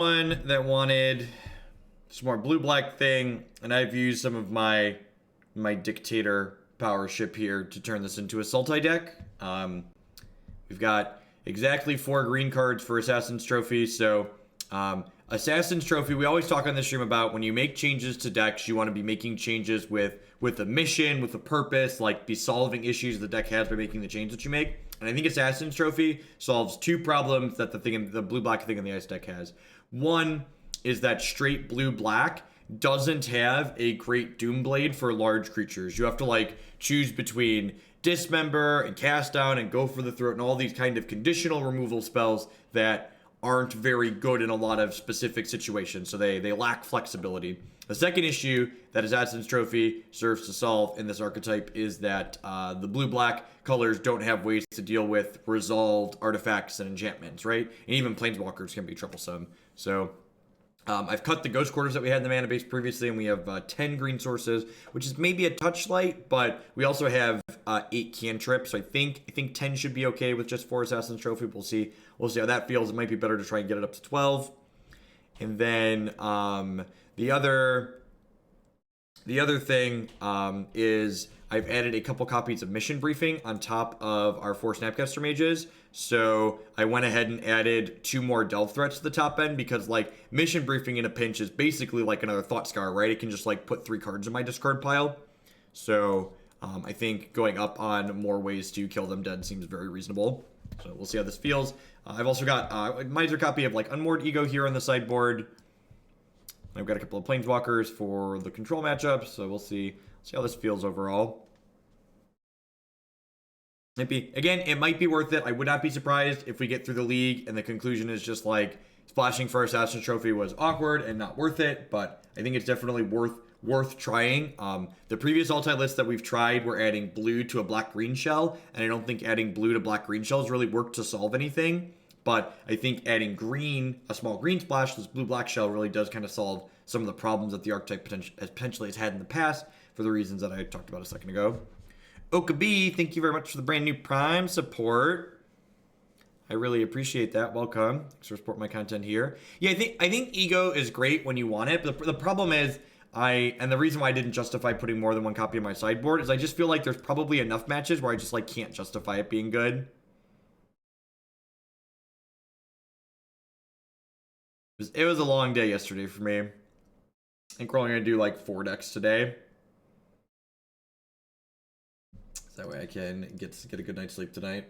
One that wanted some more blue-black thing, and I've used some of my dictator power ship here to turn this into a Sultai deck. We've got exactly 4 green cards for Assassin's Trophy, so Assassin's Trophy, we always talk on this stream about when you make changes to decks, you want to be making changes with a mission, with a purpose, like be solving issues the deck has by making the change that you make. And I think Assassin's Trophy solves 2 problems that the blue-black thing in the ice deck has. One is that straight blue-black doesn't have a great Doomblade for large creatures. You have to like choose between Dismember and Cast Down and Go for the Throat and all these kind of conditional removal spells that aren't very good in a lot of specific situations, so they lack flexibility. The second issue that Assassin's Trophy serves to solve in this archetype is that the blue-black colors don't have ways to deal with resolved artifacts and enchantments, right? And even planeswalkers can be troublesome. So I've cut the ghost quarters that we had in the mana base previously, and we have 10 green sources, which is maybe a touch light, but we also have 8 cantrips. So I think 10 should be okay with just 4 Assassin's Trophy. We'll see how that feels. It might be better to try and get it up to 12. And then the other thing is I've added a couple copies of Mission Briefing on top of our 4 Snapcaster Mages. So I went ahead and added 2 more Delve Threats to the top end because, like, Mission Briefing in a pinch is basically like another Thought Scour, right? It can just, like, put 3 cards in my discard pile. So I think going up on more ways to kill them dead seems very reasonable. So we'll see how this feels. I've also got a miser copy of, like, Unmoored Ego here on the sideboard. I've got a couple of Planeswalkers for the control matchup, so we'll see how this feels overall. It might be worth it. I would not be surprised if we get through the league and the conclusion is just like splashing for Assassin's Trophy was awkward and not worth it, but I think it's definitely worth trying. The previous list that we've tried were adding blue to a black-green shell, and I don't think adding blue to black-green shells really worked to solve anything. But I think adding green, a small green splash, this blue-black shell really does kind of solve some of the problems that the archetype potentially has had in the past for the reasons that I talked about a second ago. Okabe, thank you very much for the brand new Prime support. I really appreciate that. Welcome. Thanks for supporting my content here. Yeah, I think Ego is great when you want it, but the problem is and the reason why I didn't justify putting more than 1 copy on my sideboard is I just feel like there's probably enough matches where I just like can't justify it being good. It was a long day yesterday for me. I think we're only going to do like 4 decks today. So that way I can get a good night's sleep tonight.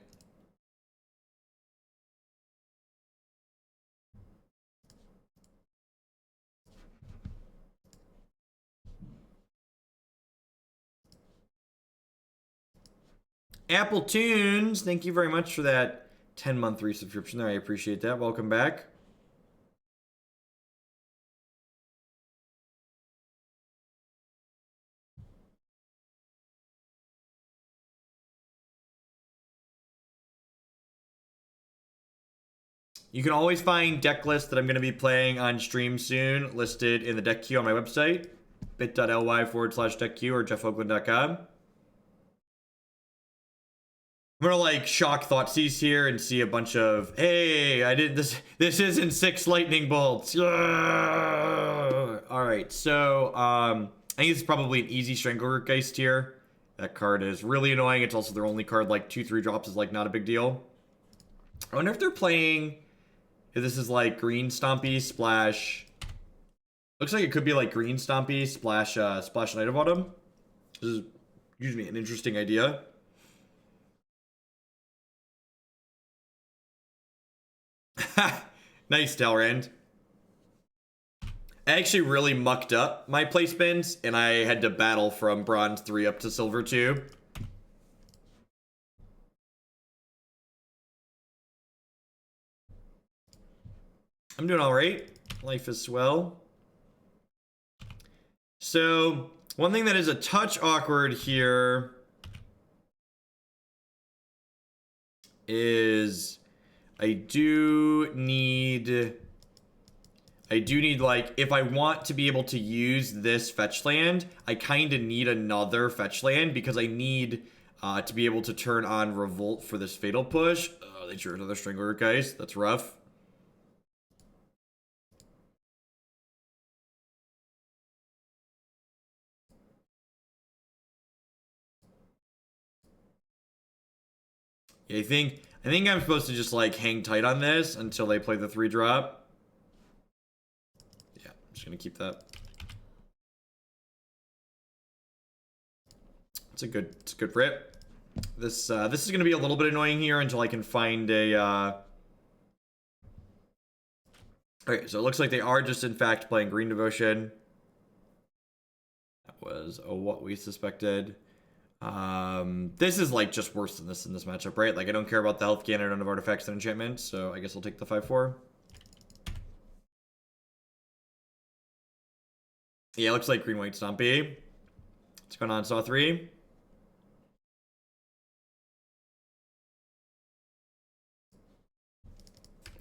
Apple Tunes, thank you very much for that 10-month resubscription there. I appreciate that. Welcome back. You can always find deck lists that I'm going to be playing on stream soon listed in the deck queue on my website, bit.ly/deck queue or jeffoakland.com. I'm going to like shock Thoughtseize here and see a bunch of, hey, I did this. This isn't 6 lightning bolts. All right, so I think it's probably an easy Stranglegeist here. That card is really annoying. It's also their only card, like 2-3 drops is like not a big deal. I wonder if they're playing, if this is like green Stompy splash. Looks like it could be like green Stompy splash Night of Autumn. This is usually an interesting idea. Nice, Talrand. I actually really mucked up my placements, and I had to battle from Bronze 3 up to Silver 2. I'm doing all right. Life is swell. So, one thing that is a touch awkward here is I do need like, if I want to be able to use this fetch land, I kind of need another fetch land because I need to be able to turn on Revolt for this Fatal Push. Oh, they drew another Strangler, guys. That's rough. Yeah, I think I'm supposed to just like hang tight on this until they play the 3-drop. Yeah, I'm just gonna keep that. It's a good rip. This is gonna be a little bit annoying here until I can find a Okay, so it looks like they are just in fact playing Green Devotion. That was what we suspected. This is like just worse than this in this matchup, right? Like I don't care about the health gain, I don't have artifacts and enchantments, so I guess I'll take the 5/4. Yeah, it looks like green white Stompy. What's going on, Saw 3?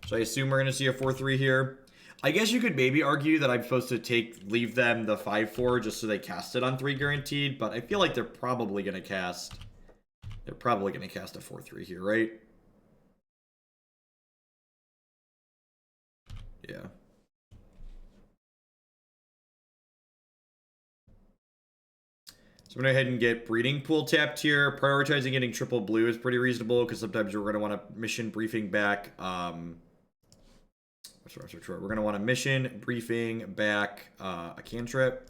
So I assume we're gonna see a 4/3 here. I guess you could maybe argue that I'm supposed to leave them the 5/4 just so they cast it on 3 guaranteed, but I feel like they're probably gonna cast a 4/3 here, right? Yeah. So I'm gonna go ahead and get Breeding Pool tapped here. Prioritizing getting triple blue is pretty reasonable because sometimes we're gonna want to mission briefing back. We're gonna want to mission briefing back a cantrip.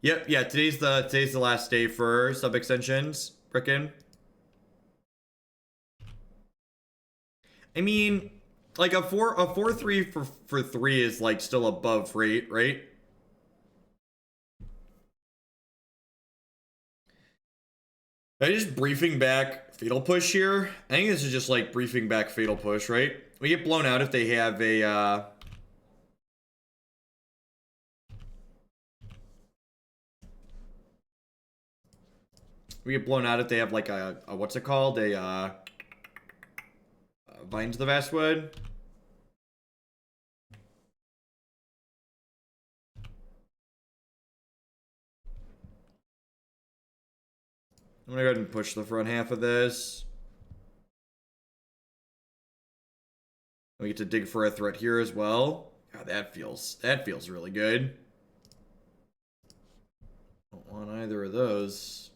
Yep, yeah. Today's the last day for sub extensions. Frickin'. I mean, like a 4/3 for 3 is like still above rate, right? I just briefing back Fatal Push here. I think this is just like briefing back Fatal Push, right? We get blown out if they have a we get blown out if they have like a what's it called? A Vines of the Vastwood. I'm gonna go ahead and push the front half of this. We get to dig for a threat here as well. God, that feels really good. Don't want either of those.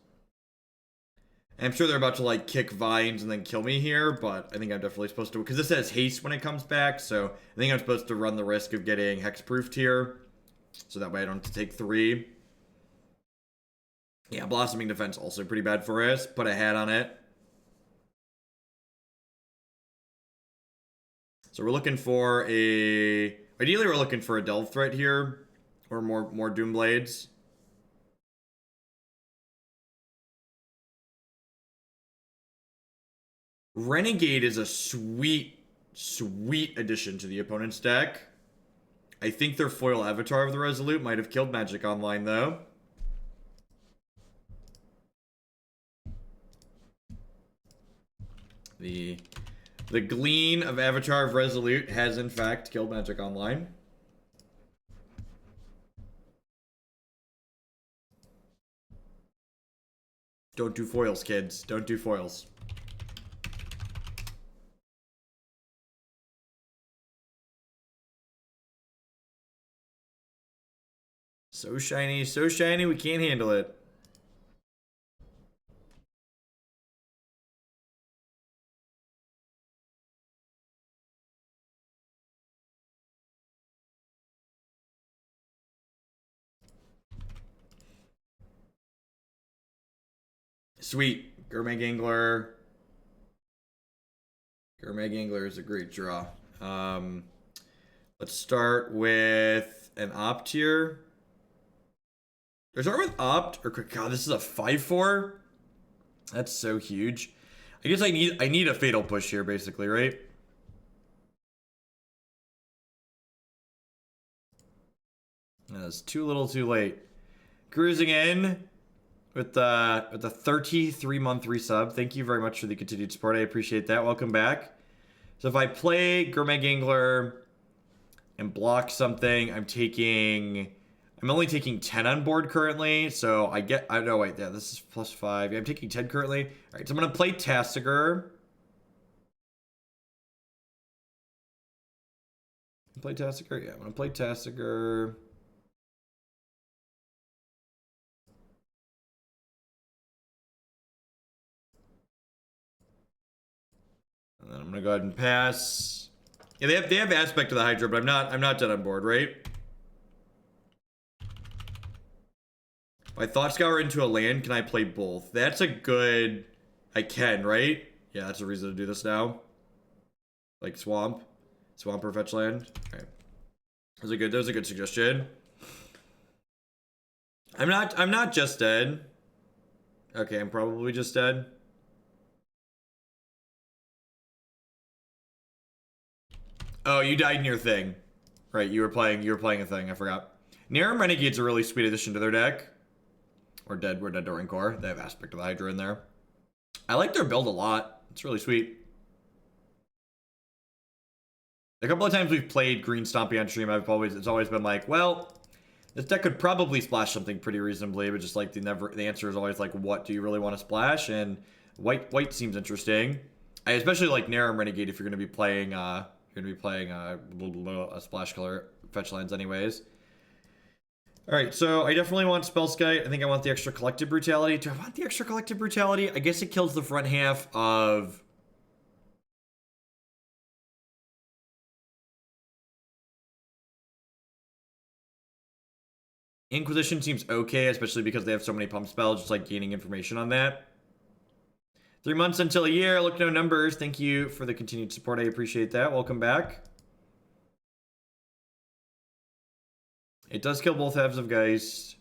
I'm sure they're about to like kick Vines and then kill me here, but I think I'm definitely supposed to, because this has haste when it comes back, so I think I'm supposed to run the risk of getting hexproofed here, so that way I don't have to take 3. Yeah, Blossoming Defense also pretty bad for us. Put a hat on it. So we're looking for ideally we're looking for a Delve threat here, or more Doomblades. Renegade is a sweet addition to the opponent's deck. I think their foil Avatar of the Resolute might have killed Magic Online, though. The Glean of Avatar of Resolute has, in fact, killed Magic Online. Don't do foils, kids. Don't do foils. So shiny, we can't handle it. Sweet. Gurmag Angler. Gurmag Angler is a great draw. Let's start with an Opt here. Let's start with Opt. Or God, this is a 5/4. That's so huge. I guess I need a Fatal Push here, basically, right? That's too little, too late. Cruising in with the 33-month resub. Thank you very much for the continued support. I appreciate that. Welcome back. So if I play Gurmag Angler and block something, I'm only taking 10 on board currently, so no, wait, yeah, this is +5. Yeah, I'm taking 10 currently. All right, so I'm gonna play Tasigur. Play Tasigur? Yeah, I'm gonna play Tasigur. And then I'm gonna go ahead and pass. Yeah, they have aspect to the Hydra, but I'm not dead on board, right? If I Thought Scour into a land, can I play both? That's a good... I can, right? Yeah, that's a reason to do this now. Like Swamp. Swamp or fetch land. Okay. That was a good suggestion. I'm not just dead. Okay, I'm probably just dead. Oh, you died in your thing. Right, you were playing a thing, I forgot. Narum Renegade's a really sweet addition to their deck. We're dead during core. They have aspect of the Hydra in there. I like their build a lot. It's really sweet. A couple of times we've played Green Stompy on stream, it's always been like, well, this deck could probably splash something pretty reasonably, but just like the answer is always like, what do you really want to splash? And white seems interesting. I especially like Narum Renegade if you're gonna be playing a splash color fetch lands anyways. Alright, so I definitely want Spellskite. I think I want the extra Collective Brutality. Do I want the extra Collective Brutality? I guess it kills the front half of... Inquisition seems okay, especially because they have so many pump spells, just like gaining information on that. 3 months until a year. Look, no numbers. Thank you for the continued support. I appreciate that. Welcome back. It does kill both halves of Geist.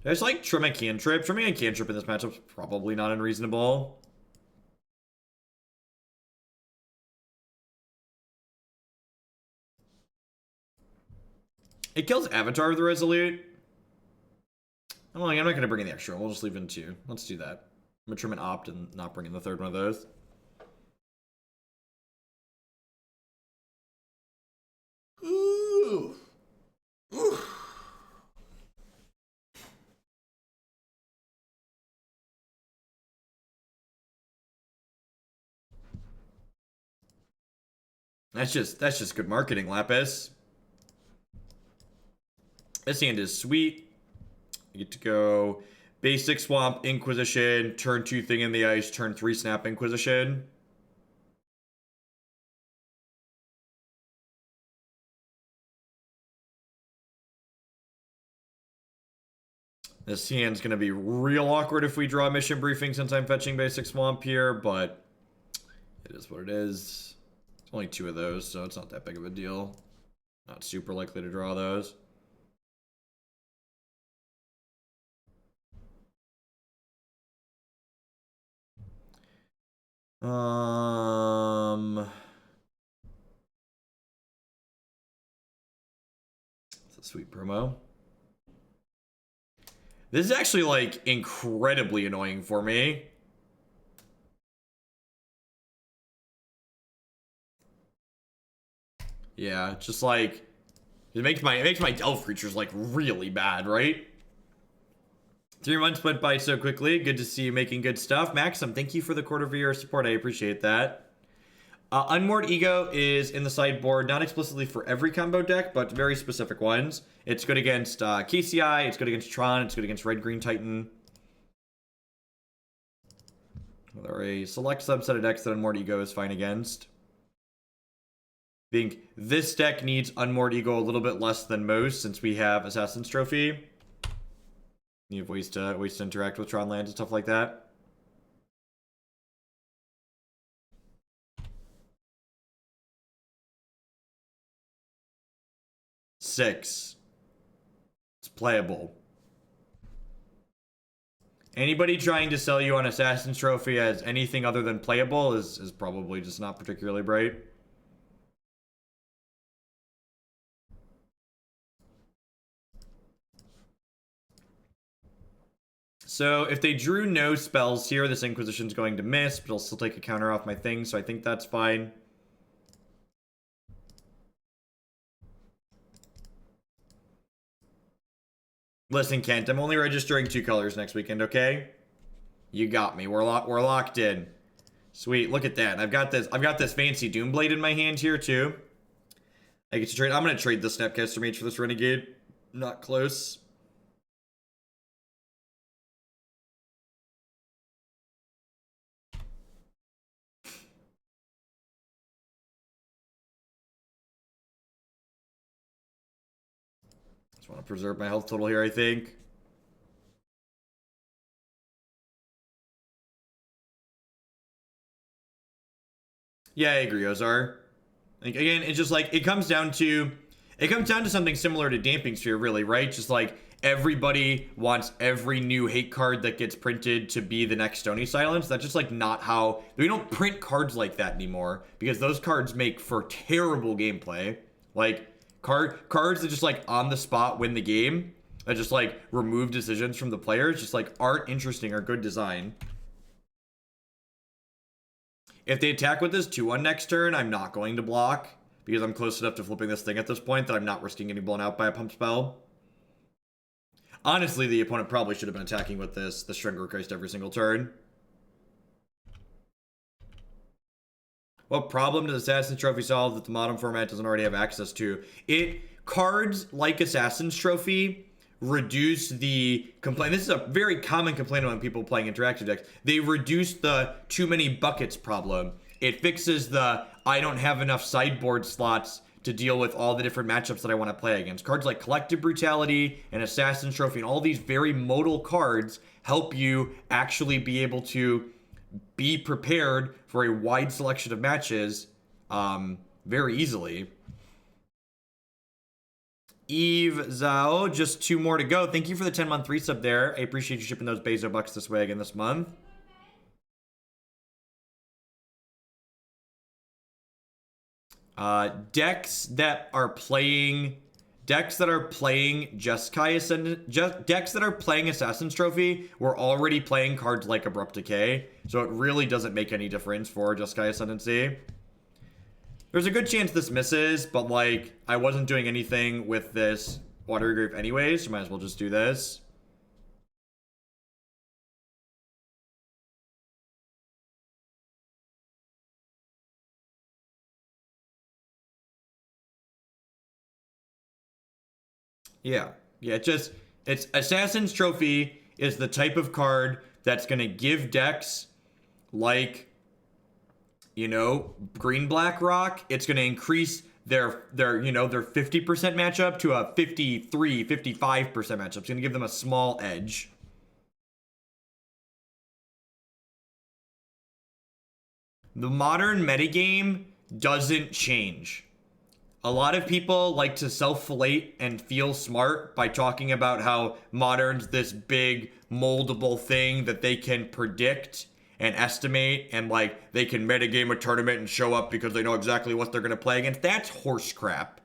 I just like Trim a Cantrip. Trimming a Cantrip in this matchup is probably not unreasonable. It kills Avatar of the Resolute. I'm not going to bring in the extra. We'll just leave in 2. Let's do that. I'm going to trim an Opt and not bring in the third one of those. Ooh. Ooh. That's just good marketing, Lapis. This hand is sweet. You get to go basic Swamp, Inquisition, turn 2 Thing in the Ice, turn 3 Snap Inquisition. This hand's going to be real awkward if we draw Mission Briefing since I'm fetching basic Swamp here, but it is what it is. It's only 2 of those, so it's not that big of a deal. Not super likely to draw those. It's a sweet promo. This is actually, like, incredibly annoying for me. Yeah, just like it makes my elf creatures like really bad, right? 3 months went by so quickly. Good to see you making good stuff. Maxim, thank you for the quarter of your support. I appreciate that. Unmoored Ego is in the sideboard, not explicitly for every combo deck, but very specific ones. It's good against KCI, it's good against Tron, it's good against Red-Green Titan. There are a select subset of decks that Unmoored Ego is fine against. I think this deck needs Unmoored Ego a little bit less than most since we have Assassin's Trophy. You have ways to interact with Tron lands and stuff like that. Six. It's playable. Anybody trying to sell you on Assassin's Trophy as anything other than playable is probably just not particularly bright. So if they drew no spells here, this Inquisition's going to miss, but it'll still take a counter off my thing, so I think that's fine. Listen, Kent, I'm only registering 2 colors next weekend, okay? You got me. We're locked in. Sweet, look at that. I've got this fancy Doomblade in my hand here too. I get to trade. I'm gonna trade the Snapcaster Mage for this Renegade. Not close. Just want to preserve my health total here, I think. Yeah, I agree, Ozar. Like, again, it's just like, it comes down to something similar to Damping Sphere, really, right? Just like, everybody wants every new hate card that gets printed to be the next Stony Silence. That's just like not how, we don't print cards like that anymore, because those cards make for terrible gameplay. Like, cards that just like on the spot win the game, that just like remove decisions from the players, just like aren't interesting or good design. If they attack with this 2-1 next turn, I'm not going to block, because I'm close enough to flipping this thing at this point that I'm not risking getting blown out by a pump spell. Honestly, the opponent probably should have been attacking with the Strangler-Christ every single turn. What problem does Assassin's Trophy solve that the modern format doesn't already have access to? Cards like Assassin's Trophy reduce the complaint. This is a very common complaint among people playing interactive decks. They reduce the too many buckets problem. It fixes the I don't have enough sideboard slots to deal with all the different matchups that I want to play against. Cards like Collective Brutality and Assassin's Trophy and all these very modal cards help you actually be able to be prepared for a wide selection of matches very easily. Eve Zhao, just 2 more to go. Thank you for the 10-month resub there. I appreciate you shipping those Bezo bucks this way again this month. Decks that are playing Jeskai Ascendant, decks that are playing Assassin's Trophy were already playing cards like Abrupt Decay, so it really doesn't make any difference for Jeskai Ascendancy. There's a good chance this misses, but like, I wasn't doing anything with this Watery Grave anyways, so might as well just do this. Yeah, it's Assassin's Trophy is the type of card that's gonna give decks like, you know, green black rock. It's gonna increase their 50% matchup to a 53, 55% matchup. It's gonna give them a small edge. The modern metagame doesn't change. A lot of people like to self-fillet and feel smart by talking about how Modern's this big moldable thing that they can predict and estimate, and like they can metagame a tournament and show up because they know exactly what they're going to play against. That's horse crap.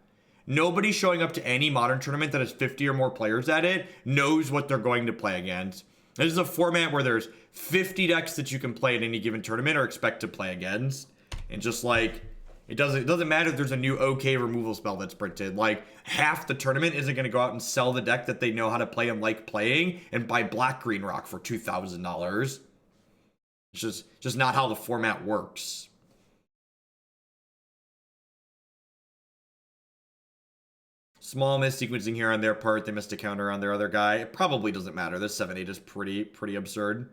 Nobody showing up to any Modern tournament that has 50 or more players at it knows what they're going to play against. This is a format where there's 50 decks that you can play at any given tournament or expect to play against, and just like, it doesn't matter if there's a new OK removal spell that's printed. Like, half the tournament isn't going to go out and sell the deck that they know how to play and like playing and buy black-green rock for $2,000. It's just not how the format works. Small mis-sequencing here on their part. They missed a counter on their other guy. It probably doesn't matter. This 7-8 is pretty absurd.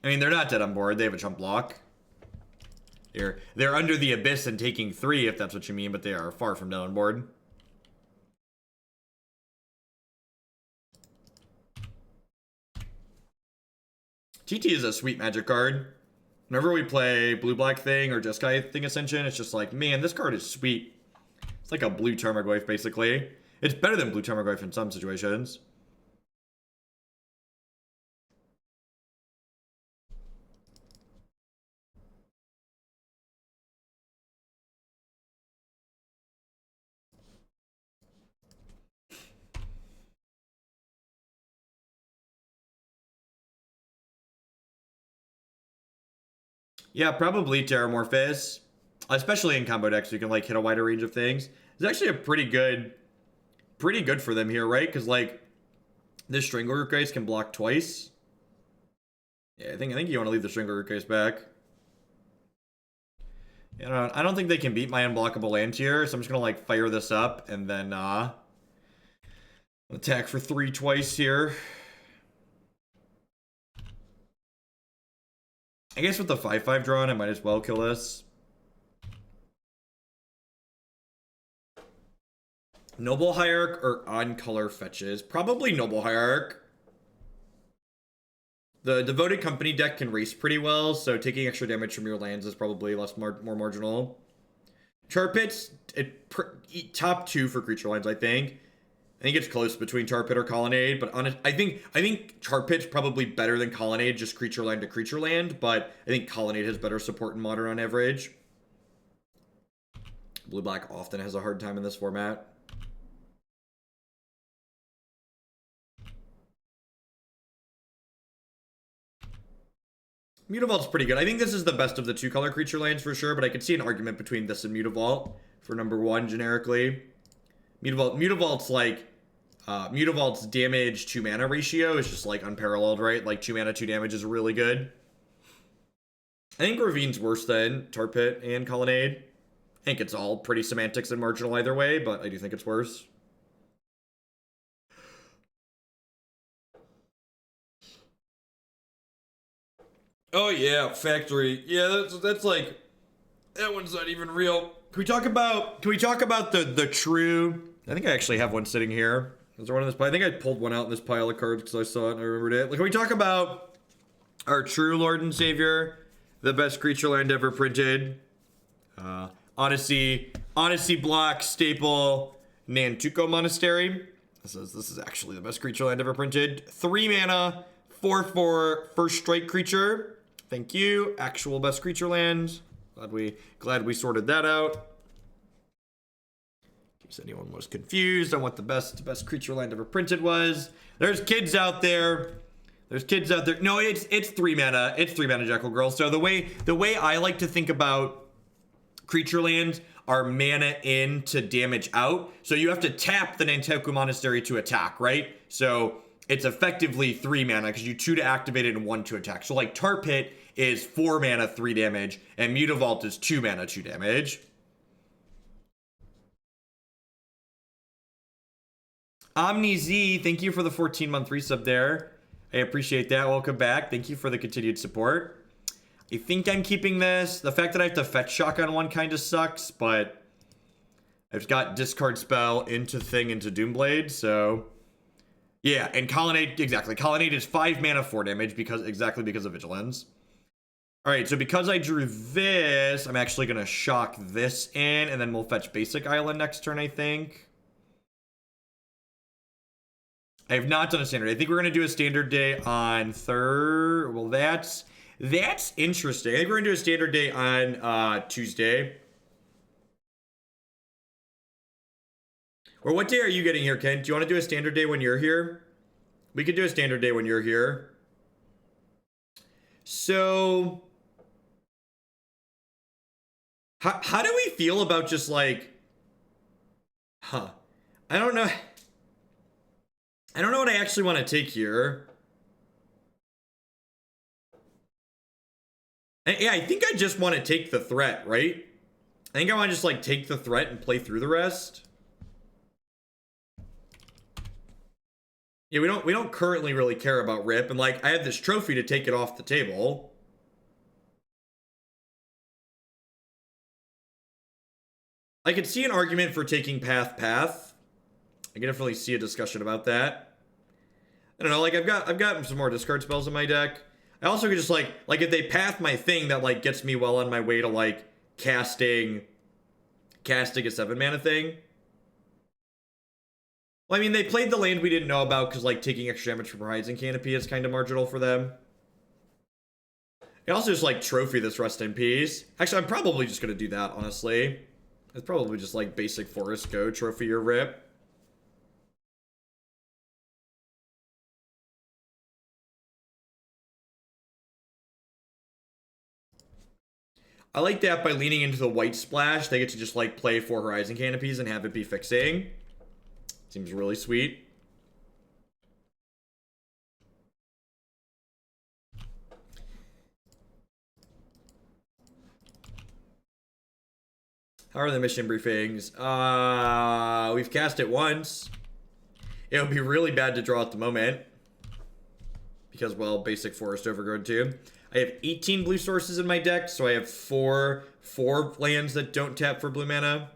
I mean, they're not dead on board. They have a chump block. They're under the abyss and taking 3, if that's what you mean, but they are far from dead on board. TT is a sweet magic card. Whenever we play blue-black thing or Jeskai thing Ascension, it's just like, man, this card is sweet. It's like a blue Tarmogoyf, basically. It's better than blue Tarmogoyf in some situations. Yeah, probably Terramorphous. Especially in combo decks, you can like hit a wider range of things. It's actually a pretty good for them here, right? Because like this Strangler Case can block twice. Yeah, I think you want to leave the Strangler Case back. I don't think they can beat my unblockable land here, so I'm just gonna like fire this up and then attack for 3 twice here. I guess with the 5/5 drawn, I might as well kill this. Noble Hierarch or on color fetches? Probably Noble Hierarch. The Devoted Company deck can race pretty well, so taking extra damage from your lands is probably more marginal. Tar Pit's top 2 for creature lines, I think. I think it's close between Tar Pit or Colonnade, but I think Tar Pit's probably better than Colonnade, just creature land to creature land, but I think Colonnade has better support in Modern on average. Blue-black often has a hard time in this format. Mutavault's pretty good. I think this is the best of the 2-color creature lands for sure, but I could see an argument between this and Mutavault for number 1 generically. Mutavault's like, Mutavault's damage to mana ratio is just like unparalleled, right? Like 2 mana, 2 damage is really good. I think Ravine's worse than Tar Pit and Colonnade. I think it's all pretty semantics and marginal either way, but I do think it's worse. Oh yeah, Factory. Yeah, that's like, that one's not even real. Can we talk about the true? I think I actually have one sitting here. Is there one in this pile? I think I pulled one out in this pile of cards because I saw it and I remembered it. Like, can we talk about our true Lord and Savior, the best creature land ever printed? Odyssey block staple Nantuko Monastery. This is actually the best creature land ever printed. 3 mana, 4/4 first strike creature. Thank you. Actual best creature land. Glad we sorted that out. In case anyone was confused on what the best creature land ever printed was. There's kids out there. No, it's 3 mana. It's 3 mana Jackal Girl. So the way I like to think about creature lands are mana in to damage out. So you have to tap the Nantuko Monastery to attack, right? So it's effectively 3 mana because you 2 to activate it and 1 to attack. So like Tar Pit is 4 mana, 3 damage, and Mutavault is 2 mana, 2 damage. OmniZ, thank you for the 14-month resub there. I appreciate that. Welcome back. Thank you for the continued support. I think I'm keeping this. The fact that I have to fetch shock on one kind of sucks, but I've got discard spell into thing into Doomblade, so yeah, and Colonnade, exactly. Colonnade is 5 mana, 4 damage because of Vigilance. All right, so because I drew this, I'm actually gonna shock this in, and then we'll fetch Basic Island next turn, I think. I have not done a standard. I think we're gonna do a standard day on third. Well, that's interesting. I think we're gonna do a standard day on Tuesday. Or what day are you getting here, Ken? Do you want to do a standard day when you're here? We could do a standard day when you're here. So, how do we feel about just like, I don't know. I don't know what I actually want to take here. Yeah, I think I just want to take the threat, right? I think I want to just like take the threat and play through the rest. Yeah, we don't currently really care about Rip, and like I have this trophy to take it off the table. I could see an argument for taking Path. I can definitely see a discussion about that. I don't know, like I've got some more discard spells in my deck. I also could just like if they path my thing, that like gets me well on my way to like casting a 7 mana thing. Well, I mean, they played the land we didn't know about because, like, taking extra damage from Horizon Canopy is kind of marginal for them. I also just, like, trophy this Rest in Peace. Actually, I'm probably just going to do that, honestly. It's probably just, like, basic Forest Go, trophy your Rip. I like that by leaning into the white splash, they get to just, like, play 4 Horizon Canopies and have it be fixing. Seems really sweet. How are the mission briefings? We've cast it once. It would be really bad to draw at the moment. Because, well, basic Forest Overgrown Tomb. I have 18 blue sources in my deck, so I have four lands that don't tap for blue mana.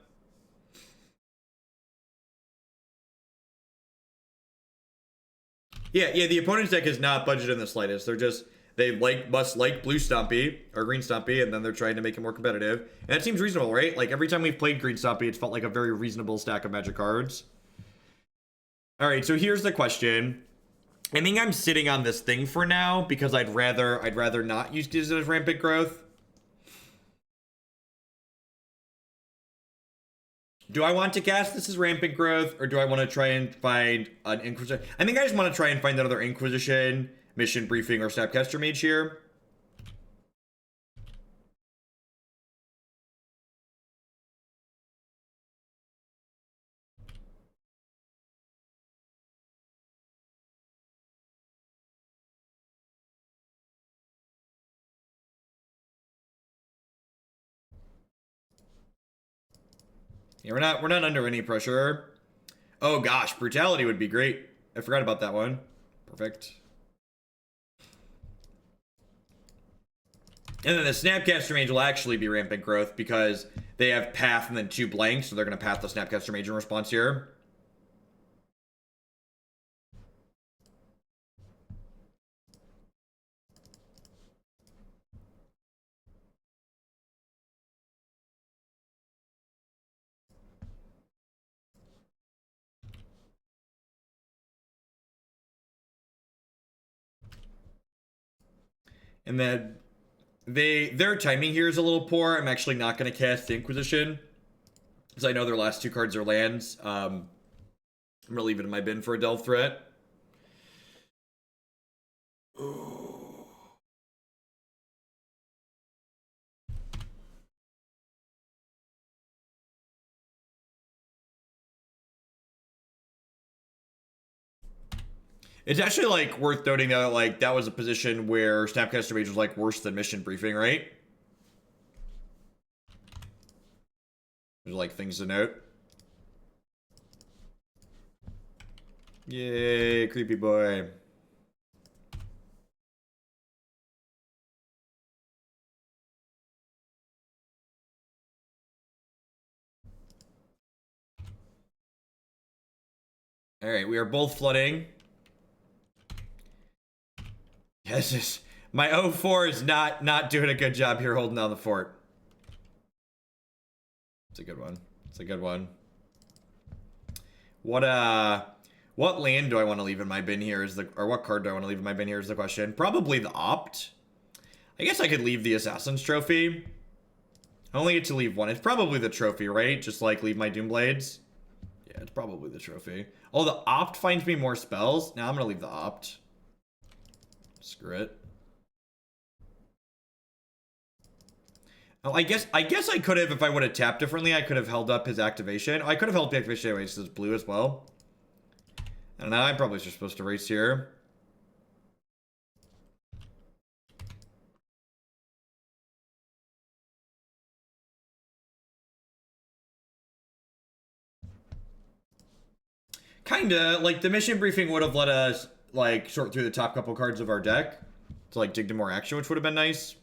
Yeah, the opponent's deck is not budgeted in the slightest. They must like blue Stompy or green Stompy, and then they're trying to make it more competitive. And that seems reasonable, right? Like every time we've played green Stompy, it's felt like a very reasonable stack of Magic cards. All right, so here's the question. I think I'm sitting on this thing for now because I'd rather not use this as rampant growth. Do I want to cast this as rampant growth, or do I want to try and find an Inquisition? I think I just want to try and find another Inquisition, Mission Briefing, or Snapcaster Mage here. Yeah, we're not under any pressure. Oh gosh, Brutality would be great. I forgot about that one. Perfect. And then the Snapcaster Mage will actually be rampant growth because they have Path and then 2 blanks, so they're going to Path the Snapcaster Mage in response here. And then their timing here is a little poor. I'm actually not going to cast the Inquisition because I know their last 2 cards are lands. I'm going to leave it in my bin for a Delve threat. It's actually like worth noting that like that was a position where Snapcaster Mage was like worse than Mission Briefing, right? There's like things to note. Yay, creepy boy. All right, we are both flooding. Yes, my 0-4 is not doing a good job here holding down the fort. It's a good one. It's a good one. What land do I want to leave in my bin here or what card do I want to leave in my bin here is the question. Probably the Opt. I guess I could leave the Assassin's Trophy. I only get to leave one. It's probably the Trophy, right? Just like leave my Doomblades. Yeah, it's probably the Trophy. Oh, the Opt finds me more spells. Now I'm gonna leave the Opt. Screw it. Oh, I guess I could have, if I would have tapped differently, I could have held up his activation. I could have held the activation anyway, because it's blue as well. I don't know, I'm probably just supposed to race here. Kinda, like, the mission briefing would have let us, like, sort through the top couple cards of our deck to, like, dig to more action, which would have been nice.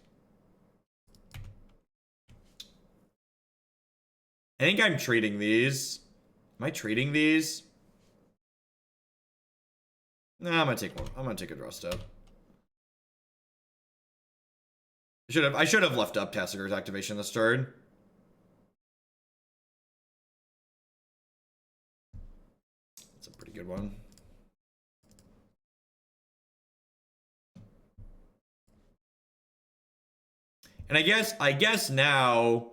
I think I'm trading these. Am I trading these? Nah, I'm gonna take one. I'm gonna take a draw step. I should have left up Tasigur's activation this turn. That's a pretty good one. And I guess now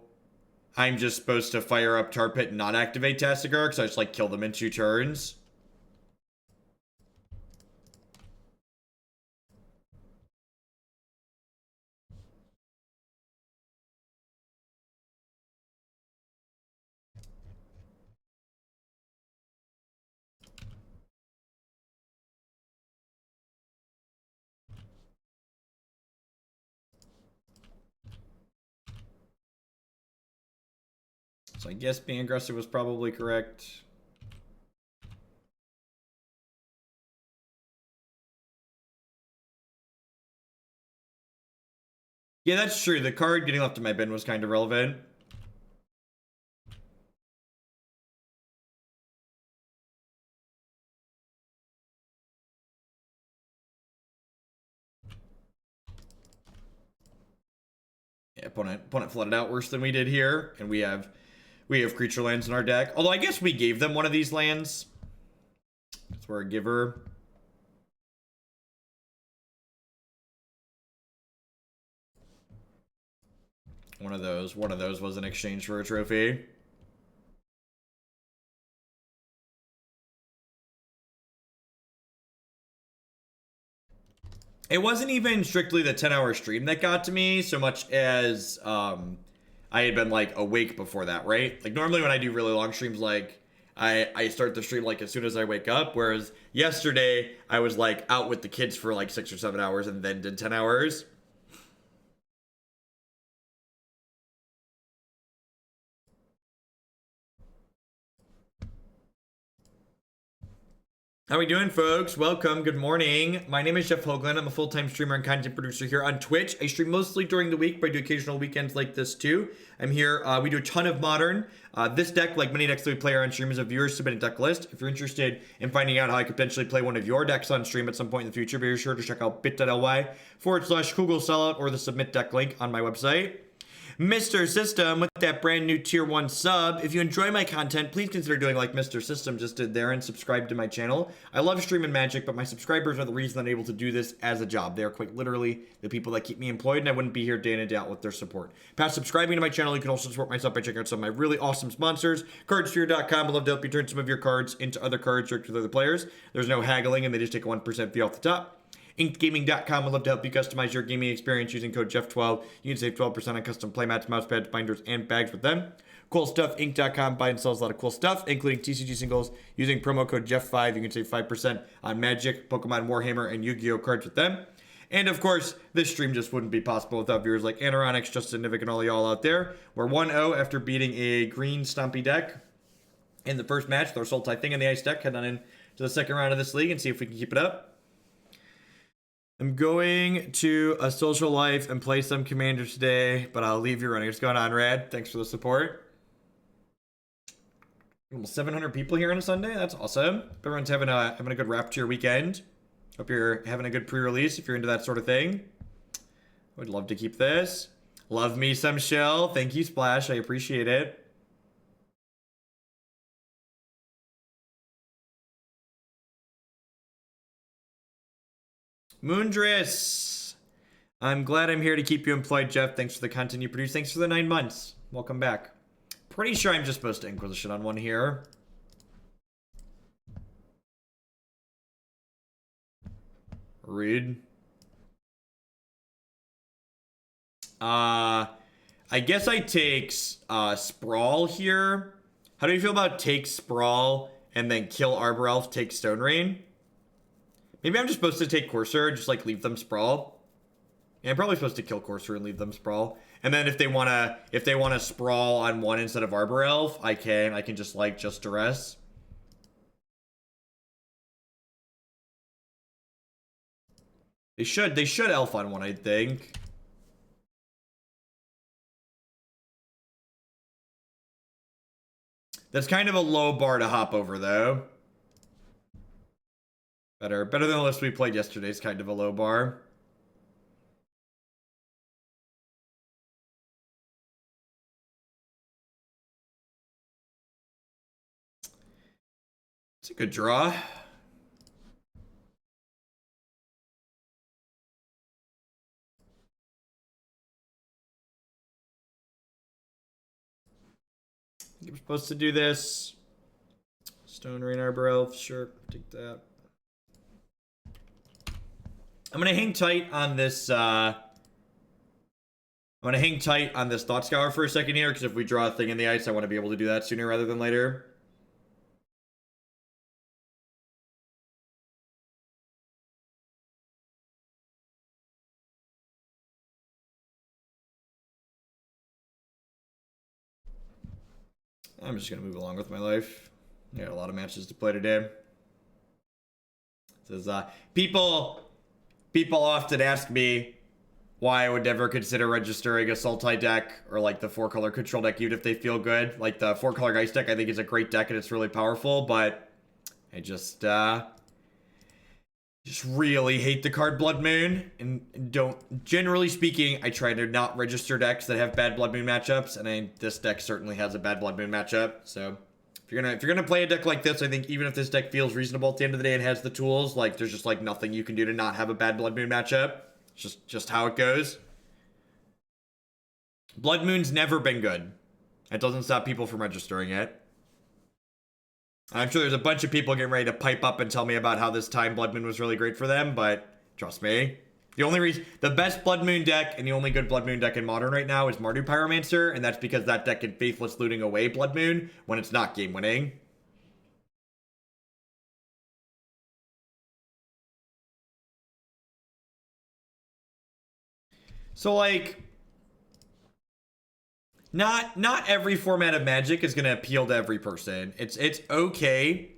I'm just supposed to fire up Tar Pit and not activate Tasigur, because I just like kill them in 2 turns. So I guess being aggressive was probably correct. Yeah, that's true. The card getting left in my bin was kind of relevant. Yeah, opponent flooded out worse than we did here, and we have creature lands in our deck. Although I guess we gave them one of these lands. That's where a giver. One of those was in exchange for a trophy. It wasn't even strictly the 10-hour stream that got to me so much as I had been like awake before that, right? Like normally when I do really long streams, like I start the stream like as soon as I wake up, whereas yesterday I was like out with the kids for like 6 or 7 hours and then did 10 hours. How we doing, folks? Welcome. Good morning. My name is Jeff Hoagland. I'm a full-time streamer and content producer here on Twitch. I stream mostly during the week, but I do occasional weekends like this too. I'm here. We do a ton of Modern. This deck, like many decks that we play on stream, is a viewer-submitted deck list. If you're interested in finding out how I could potentially play one of your decks on stream at some point in the future, be sure to check out bit.ly/Google Sellout or the submit deck link on my website. Mr. System with that brand new tier 1 sub. If you enjoy my content, please consider doing like Mr. System just did there and subscribe to my channel. I love streaming Magic, but my subscribers are the reason I'm able to do this as a job. They are quite literally the people that keep me employed, and I wouldn't be here day in and day out with their support. Past subscribing to my channel, you can also support myself by checking out some of my really awesome sponsors. Cardsphere.com. I'd love to help you turn some of your cards into other cards directly to other players. There's no haggling, and they just take a 1% fee off the top. InkedGaming.com would love to help you customize your gaming experience using code Jeff12. You can save 12% on custom playmats, mousepads, binders, and bags with them. CoolStuffInc.com buy and sells a lot of cool stuff, including TCG singles. Using promo code Jeff5, you can save 5% on Magic, Pokemon, Warhammer, and Yu-Gi-Oh cards with them. And of course, this stream just wouldn't be possible without viewers like Anoronix, Justin Nivik, and all y'all out there. We're 1-0 after beating a green Stompy deck in the first match. Their Sultai thing in the ice deck. Head on in to the second round of this league and see if we can keep it up. I'm going to a social life and play some Commander today, but I'll leave you running. What's going on, Rad? Thanks for the support. Almost 700 people here on a Sunday. That's awesome. Hope everyone's having a good wrap to your weekend. Hope you're having a good pre-release if you're into that sort of thing. I would love to keep this. Love me some Shell. Thank you, Splash. I appreciate it. Moondress. I'm glad I'm here to keep you employed, Jeff. Thanks for the content you produce. Thanks for the 9 months. Welcome back. Pretty sure I'm just supposed to Inquisition on one here. Read. I guess I take Sprawl here. How do you feel about take Sprawl and then kill Arbor Elf, take Stone Rain? Maybe I'm just supposed to take Courser, just like leave them Sprawl. Yeah, I'm probably supposed to kill Courser and leave them Sprawl. And then if they wanna Sprawl on one instead of Arbor Elf, I can just like just Duress. They should Elf on one, I think. That's kind of a low bar to hop over though. Better than the list we played yesterday is kind of a low bar. It's a good draw. You're supposed to do this. Stone Rain, Arbor Elf, sure, take that. I'm gonna hang tight on this. Thought Scour for a second here, because if we draw a thing in the ice, I want to be able to do that sooner rather than later. I'm just gonna move along with my life. I got a lot of matches to play today. It says people often ask me why I would never consider registering a Sultai deck or like the 4-color control deck, even if they feel good. Like the 4-color ice deck, I think is a great deck and it's really powerful, but I just really hate the card Blood Moon, and don't, generally speaking, I try to not register decks that have bad Blood Moon matchups, and this deck certainly has a bad Blood Moon matchup. So if you're gonna play a deck like this, I think even if this deck feels reasonable at the end of the day and has the tools, like there's just like nothing you can do to not have a bad Blood Moon matchup. It's just how it goes. Blood Moon's never been good. It doesn't stop people from registering it. I'm sure there's a bunch of people getting ready to pipe up and tell me about how this time Blood Moon was really great for them, but trust me. The best Blood Moon deck and the only good Blood Moon deck in Modern right now is Mardu Pyromancer, and that's because that deck can Faithless Looting away Blood Moon when it's not game winning. So like, not every format of Magic is gonna appeal to every person. It's okay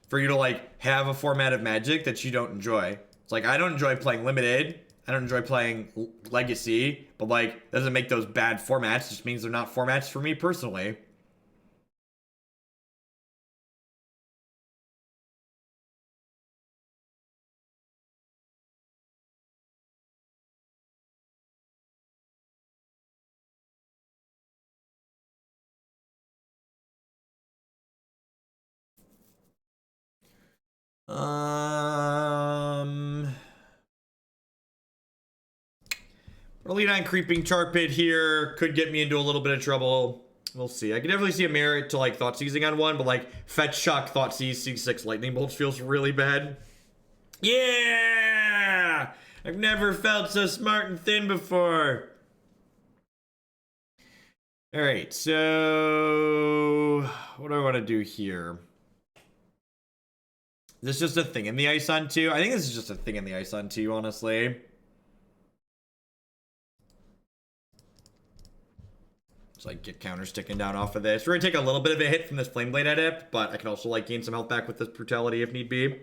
for you to like have a format of Magic that you don't enjoy. It's like, I don't enjoy playing Limited. I don't enjoy playing Legacy, but like, that doesn't make those bad formats. It just means they're not formats for me personally. Early 9 Creeping Tar Pit here could get me into a little bit of trouble. We'll see. I can definitely see a merit to like Thoughtseizing on one, but like Fetch Shock, Thoughtseize, C6 Lightning Bolts feels really bad. Yeah! I've never felt so smart and thin before. Alright, so what do I want to do here? Is this just a thing in the ice on 2? I think this is just a thing in the ice on 2, honestly. Just like get counter sticking down off of this. We're gonna take a little bit of a hit from this Flameblade Adept, but I can also like gain some health back with this Brutality if need be.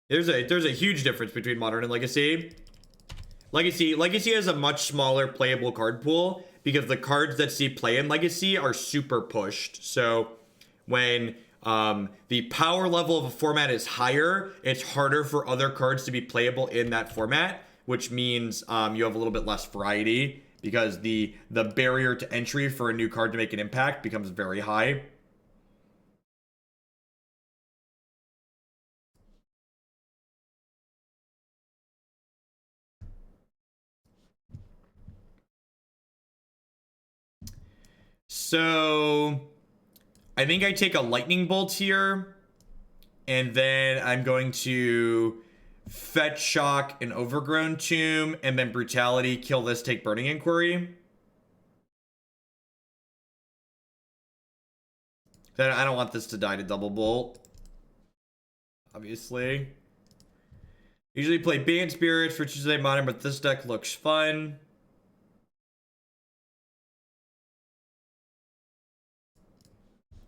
There's a huge difference between Modern and Legacy. Legacy has a much smaller playable card pool because the cards that see play in Legacy are super pushed. So when the power level of a format is higher, it's harder for other cards to be playable in that format, which means you have a little bit less variety because the barrier to entry for a new card to make an impact becomes very high. So I think I take a Lightning Bolt here, and then I'm going to Fetch Shock an Overgrown Tomb, and then Brutality, kill this, take Burning Inquiry. Then I don't want this to die to Double Bolt, obviously. Usually play Band Spirits for Tuesday Modern, but this deck looks fun.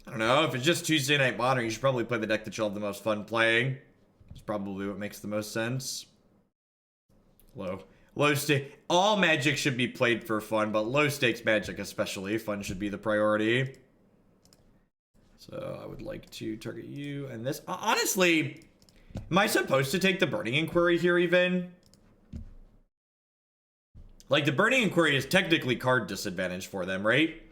I don't know, if it's just Tuesday Night Modern, you should probably play the deck that you'll have the most fun playing. It's probably what makes the most sense. Low stake. All Magic should be played for fun, but low stakes Magic especially. Fun should be the priority. So I would like to target you and this. Honestly, am I supposed to take the Burning Inquiry here even? Like, the Burning Inquiry is technically card disadvantage for them, right?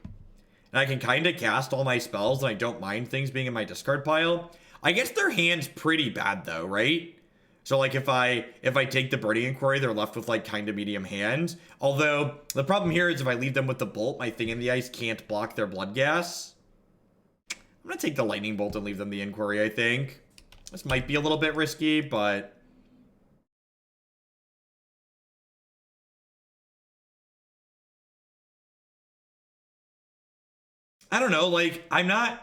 And I can kind of cast all my spells, and I don't mind things being in my discard pile. I guess their hand's pretty bad, though, right? So, like, if I take the Burning Inquiry, they're left with, like, kind of medium hand. Although, the problem here is if I leave them with the Bolt, my Thing in the Ice can't block their Blood Gas. I'm gonna take the Lightning Bolt and leave them the Inquiry, I think. This might be a little bit risky, but... I don't know, like, I'm not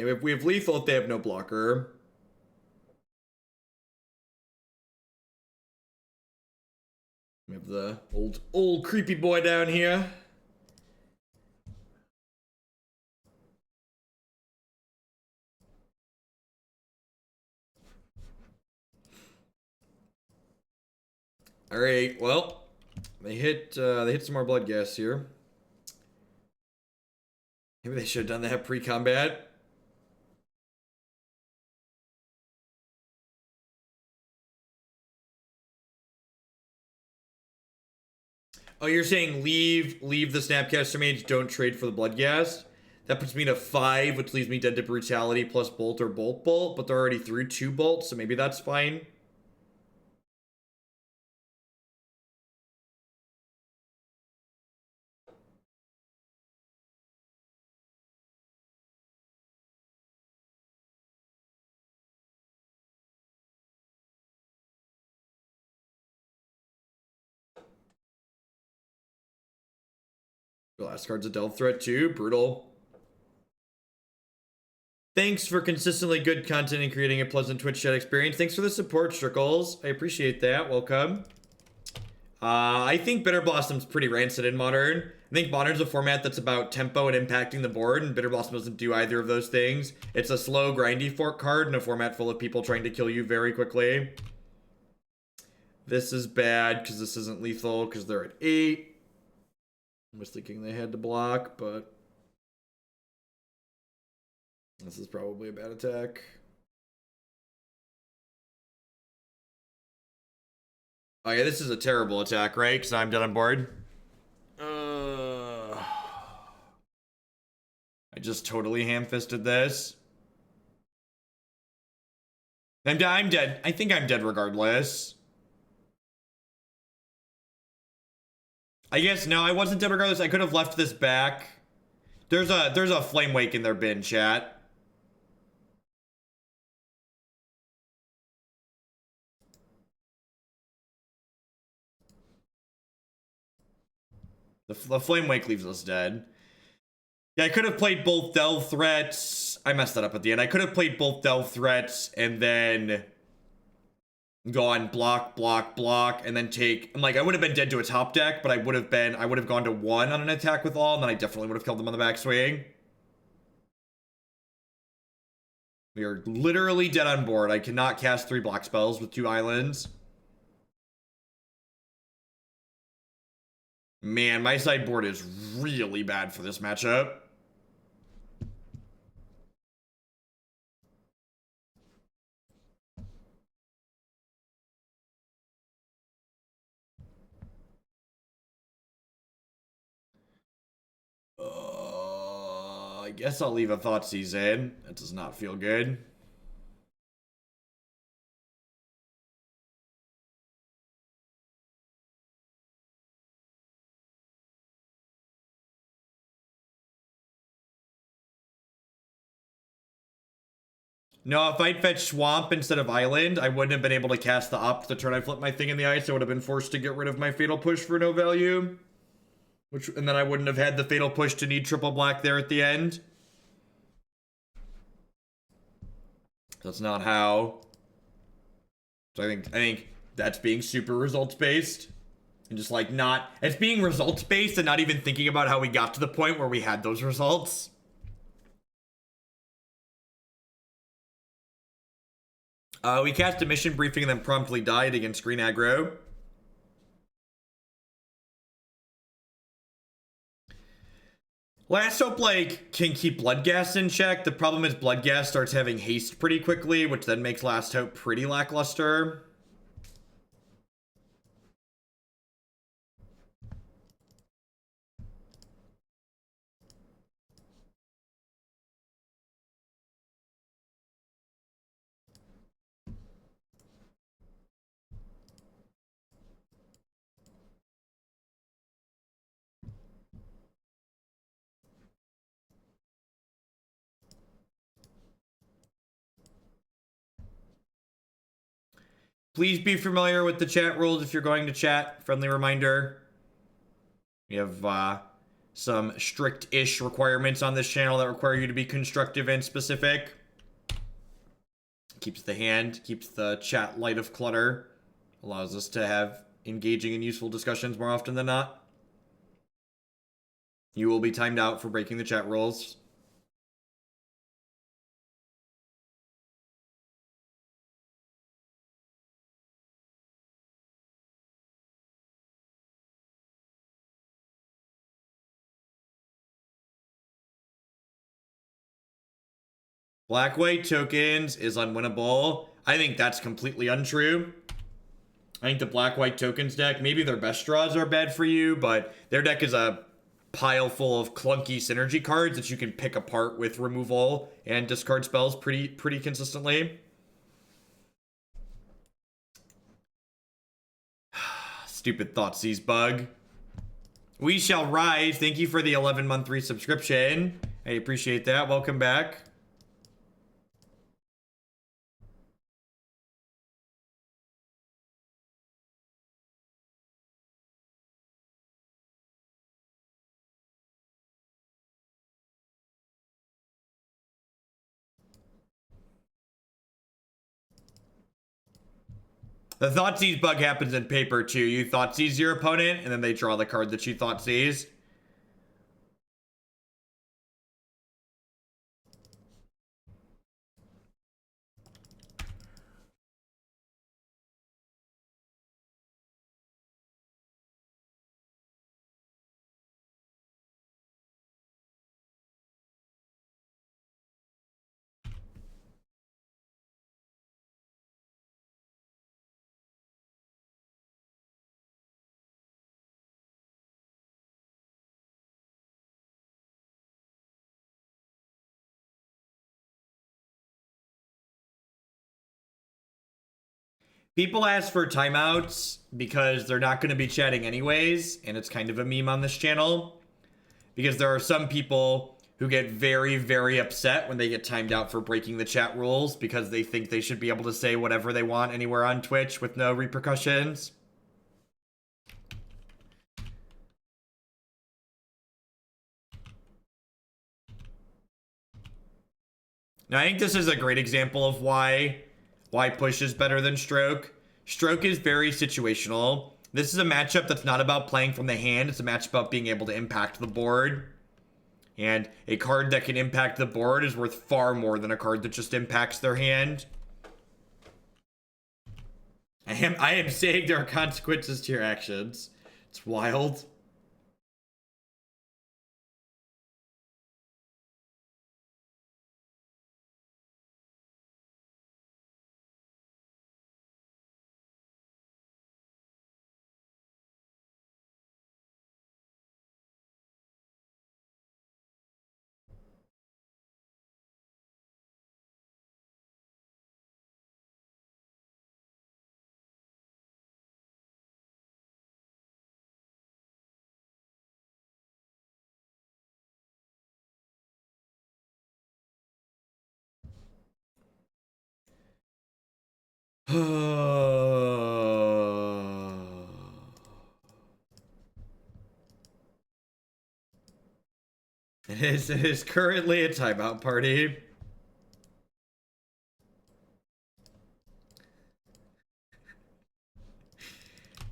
If we have lethal, if they have no blocker. We have the old creepy boy down here. All right, well, they hit some more blood gas here. Maybe they should have done that pre-combat. Oh, you're saying leave the Snapcaster Mage, don't trade for the blood gas? That puts me to 5, which leaves me dead to Brutality plus Bolt or Bolt, but they're already through 2 bolts, so maybe that's fine. The last card's a Delve threat too. Brutal. Thanks for consistently good content and creating a pleasant Twitch chat experience. Thanks for the support, Strickles. I appreciate that. Welcome. I think Bitter Blossom's pretty rancid in Modern. I think Modern's a format that's about tempo and impacting the board, and Bitter Blossom doesn't do either of those things. It's a slow, grindy fork card in a format full of people trying to kill you very quickly. This is bad because this isn't lethal because they're at 8. I was thinking they had to block, but this is probably a bad attack. Oh yeah, this is a terrible attack, right? Because I'm dead on board. I just totally ham-fisted this. I'm dead. I think I'm dead regardless. I guess no, I wasn't dead regardless. I could have left this back. There's a Flame Wake in their bin, chat. The Flame Wake leaves us dead. Yeah, I could have played both Delve threats. I messed that up at the end. I could have played both Delve threats and then gone block, block, block, and then take. I'm like, I would have been dead to a top deck, but I would have gone to 1 on an attack with all, and then I definitely would have killed them on the backswing. We are literally dead on board. I cannot cast 3 block spells with 2 islands. Man, my sideboard is really bad for this matchup. I guess I'll leave a Thoughtseize in. That does not feel good. No, if I'd fetched Swamp instead of Island, I wouldn't have been able to cast the Up the turn I flipped my thing in the ice. I would have been forced to get rid of my Fatal Push for no value. And then I wouldn't have had the Fatal Push to need triple black there at the end. That's not how. So I think that's being super results based. And just like not, it's being results based and not even thinking about how we got to the point where we had those results. We cast a mission briefing and then promptly died against green aggro. Last Hope, like, can keep Bloodghast in check. The problem is Bloodghast starts having haste pretty quickly, which then makes Last Hope pretty lackluster. Please be familiar with the chat rules if you're going to chat. Friendly reminder. We have some strict-ish requirements on this channel that require you to be constructive and specific. Keeps the hand, keeps the chat light of clutter, allows us to have engaging and useful discussions more often than not. You will be timed out for breaking the chat rules. Black-white tokens is unwinnable. I think that's completely untrue. I think the black-white tokens deck, maybe their best draws are bad for you, but their deck is a pile full of clunky synergy cards that you can pick apart with removal and discard spells pretty consistently. Stupid Thoughtseize bug. We shall rise. Thank you for the 11-month resubscription. I appreciate that. Welcome back. The Thoughtseize bug happens in paper too. You Thoughtseize your opponent, and then they draw the card that you Thoughtseize. People ask for timeouts because they're not going to be chatting anyways, and it's kind of a meme on this channel. Because there are some people who get very, very upset when they get timed out for breaking the chat rules because they think they should be able to say whatever they want anywhere on Twitch with no repercussions. Now, I think this is a great example of why push is better than stroke. Stroke is very situational. This is a matchup that's not about playing from the hand. It's a matchup about being able to impact the board. And a card that can impact the board is worth far more than a card that just impacts their hand. I am saying there are consequences to your actions. It's wild. It is currently a timeout party.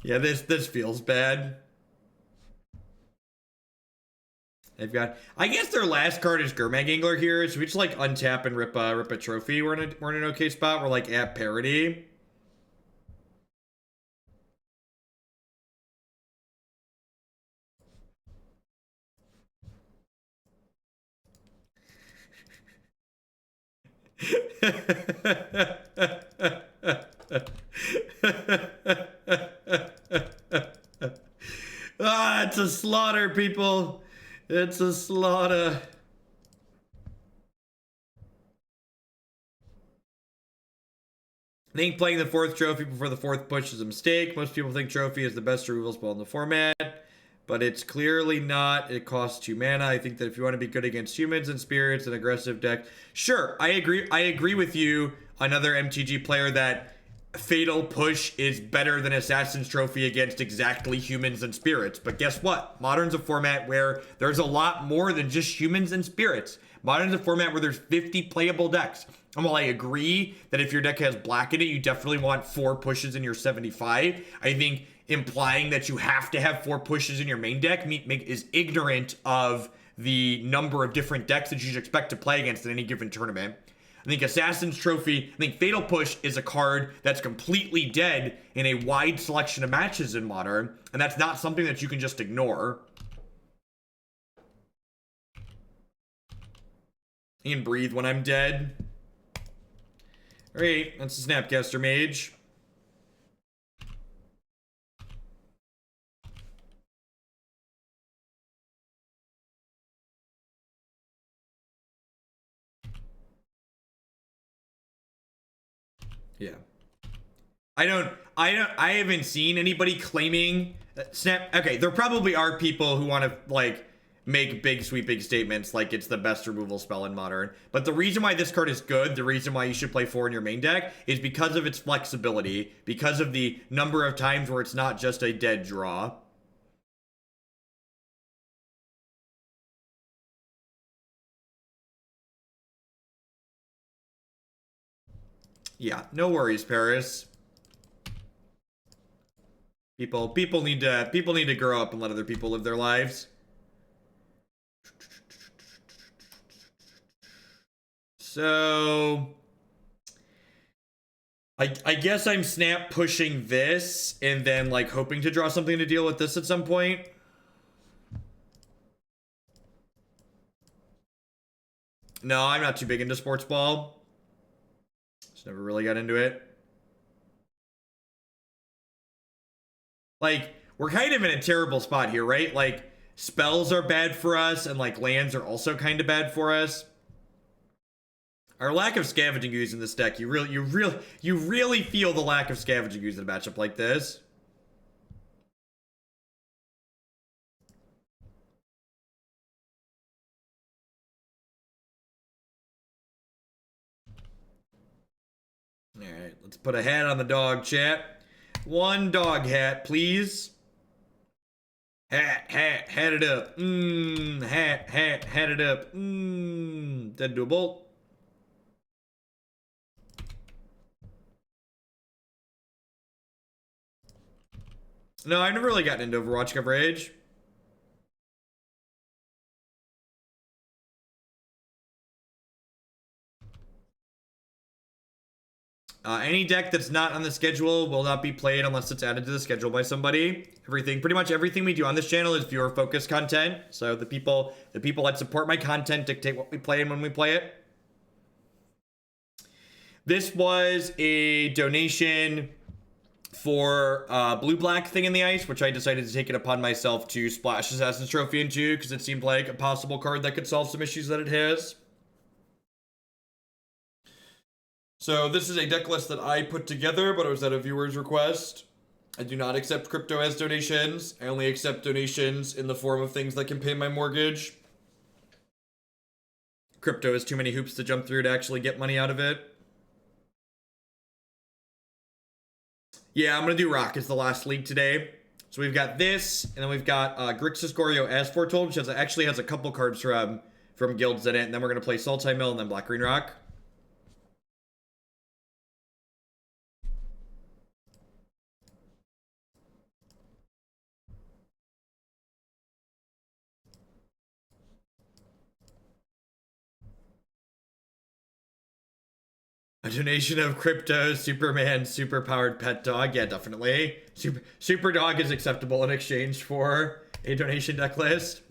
Yeah, this feels bad. They've got, I guess their last card is Gurmag Angler here, so we just like untap and rip a trophy. We're in an okay spot. We're like at parity. Ah, it's a slaughter, people. It's a slaughter. I think playing the fourth trophy before the fourth push is a mistake. Most people think trophy is the best removal spell in the format, but it's clearly not. It costs 2 mana. I think that if you want to be good against humans and spirits, an aggressive deck. Sure, I agree. I agree with you. Another MTG player that Fatal Push is better than Assassin's Trophy against exactly humans and spirits. But guess what? Modern's a format where there's a lot more than just humans and spirits. Modern's a format where there's 50 playable decks. And while I agree that if your deck has black in it, you definitely want 4 pushes in your 75, I think implying that you have to have 4 pushes in your main deck is ignorant of the number of different decks that you should expect to play against in any given tournament. I think Assassin's Trophy, I think Fatal Push is a card that's completely dead in a wide selection of matches in Modern, and that's not something that you can just ignore. I can breathe when I'm dead. Alright, that's the Snapcaster Mage. Yeah. I haven't seen anybody claiming okay, there probably are people who want to like make big sweeping statements like it's the best removal spell in Modern. But the reason why this card is good, the reason why you should play 4 in your main deck is because of its flexibility, because of the number of times where it's not just a dead draw. Yeah, no worries, Paris. People need to grow up and let other people live their lives. So I guess I'm snap pushing this and then like hoping to draw something to deal with this at some point. No, I'm not too big into sports ball. Just never really got into it. Like, we're kind of in a terrible spot here, right? Like, spells are bad for us and like lands are also kind of bad for us. Our lack of Scavenging Ooze in this deck, you really feel the lack of Scavenging Ooze in a matchup like this. Alright, let's put a hat on the dog, chat. 1 dog hat, please. Hat it up. Hat it up. Dead to a bolt. No, I've never really gotten into Overwatch coverage. Any deck that's not on the schedule will not be played unless it's added to the schedule by somebody. Pretty much everything we do on this channel is viewer focused content. So the people that support my content dictate what we play and when we play it. This was a donation for blue-black Thing in the Ice, which I decided to take it upon myself to splash Assassin's Trophy into because it seemed like a possible card that could solve some issues that it has. So this is a deck list that I put together, but it was at a viewer's request. I do not accept crypto as donations. I only accept donations in the form of things that can pay my mortgage. Crypto is too many hoops to jump through to actually get money out of it. Yeah, I'm going to do Rock as the last league today. So we've got this, and then we've got Grixis Goryo as foretold, which actually has a couple cards from guilds in it. And then we're going to play Sultai Mill and then Black Green Rock. A donation of crypto, Superman, super-powered pet dog. Yeah, definitely. Super dog is acceptable in exchange for a donation deck list.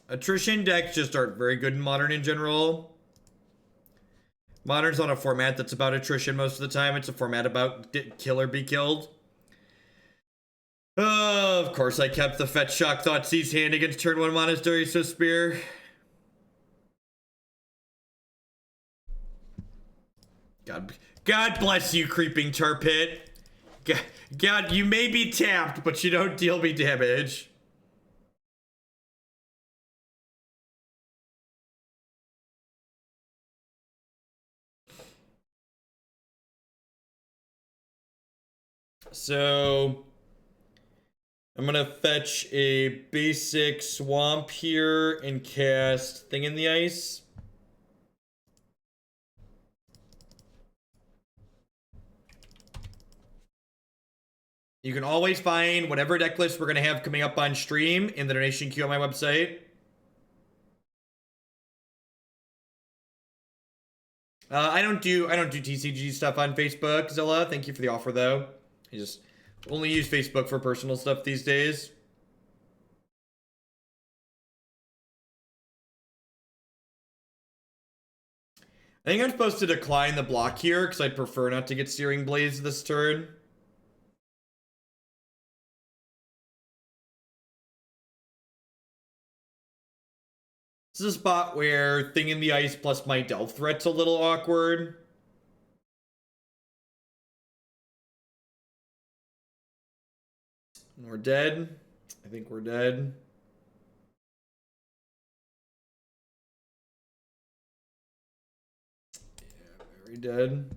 Attrition decks just aren't very good in Modern in general. Modern's on a format that's about attrition most of the time. It's a format about kill or be killed. Of course I kept the Fetch Shock Thoughtseize hand against turn 1 Monastery So Spear. God bless you, Creeping Turpit. God, you may be tapped, but you don't deal me damage. So I'm gonna fetch a basic swamp here and cast Thing in the Ice. You can always find whatever deck list we're gonna have coming up on stream in the donation queue on my website. I don't do TCG stuff on Facebook, Zilla. Thank you for the offer though. I just only use Facebook for personal stuff these days. I think I'm supposed to decline the block here because I'd prefer not to get Searing Blaze this turn. This is a spot where Thing in the Ice plus my Delve threat's a little awkward. We're dead. I think we're dead. Yeah, very dead.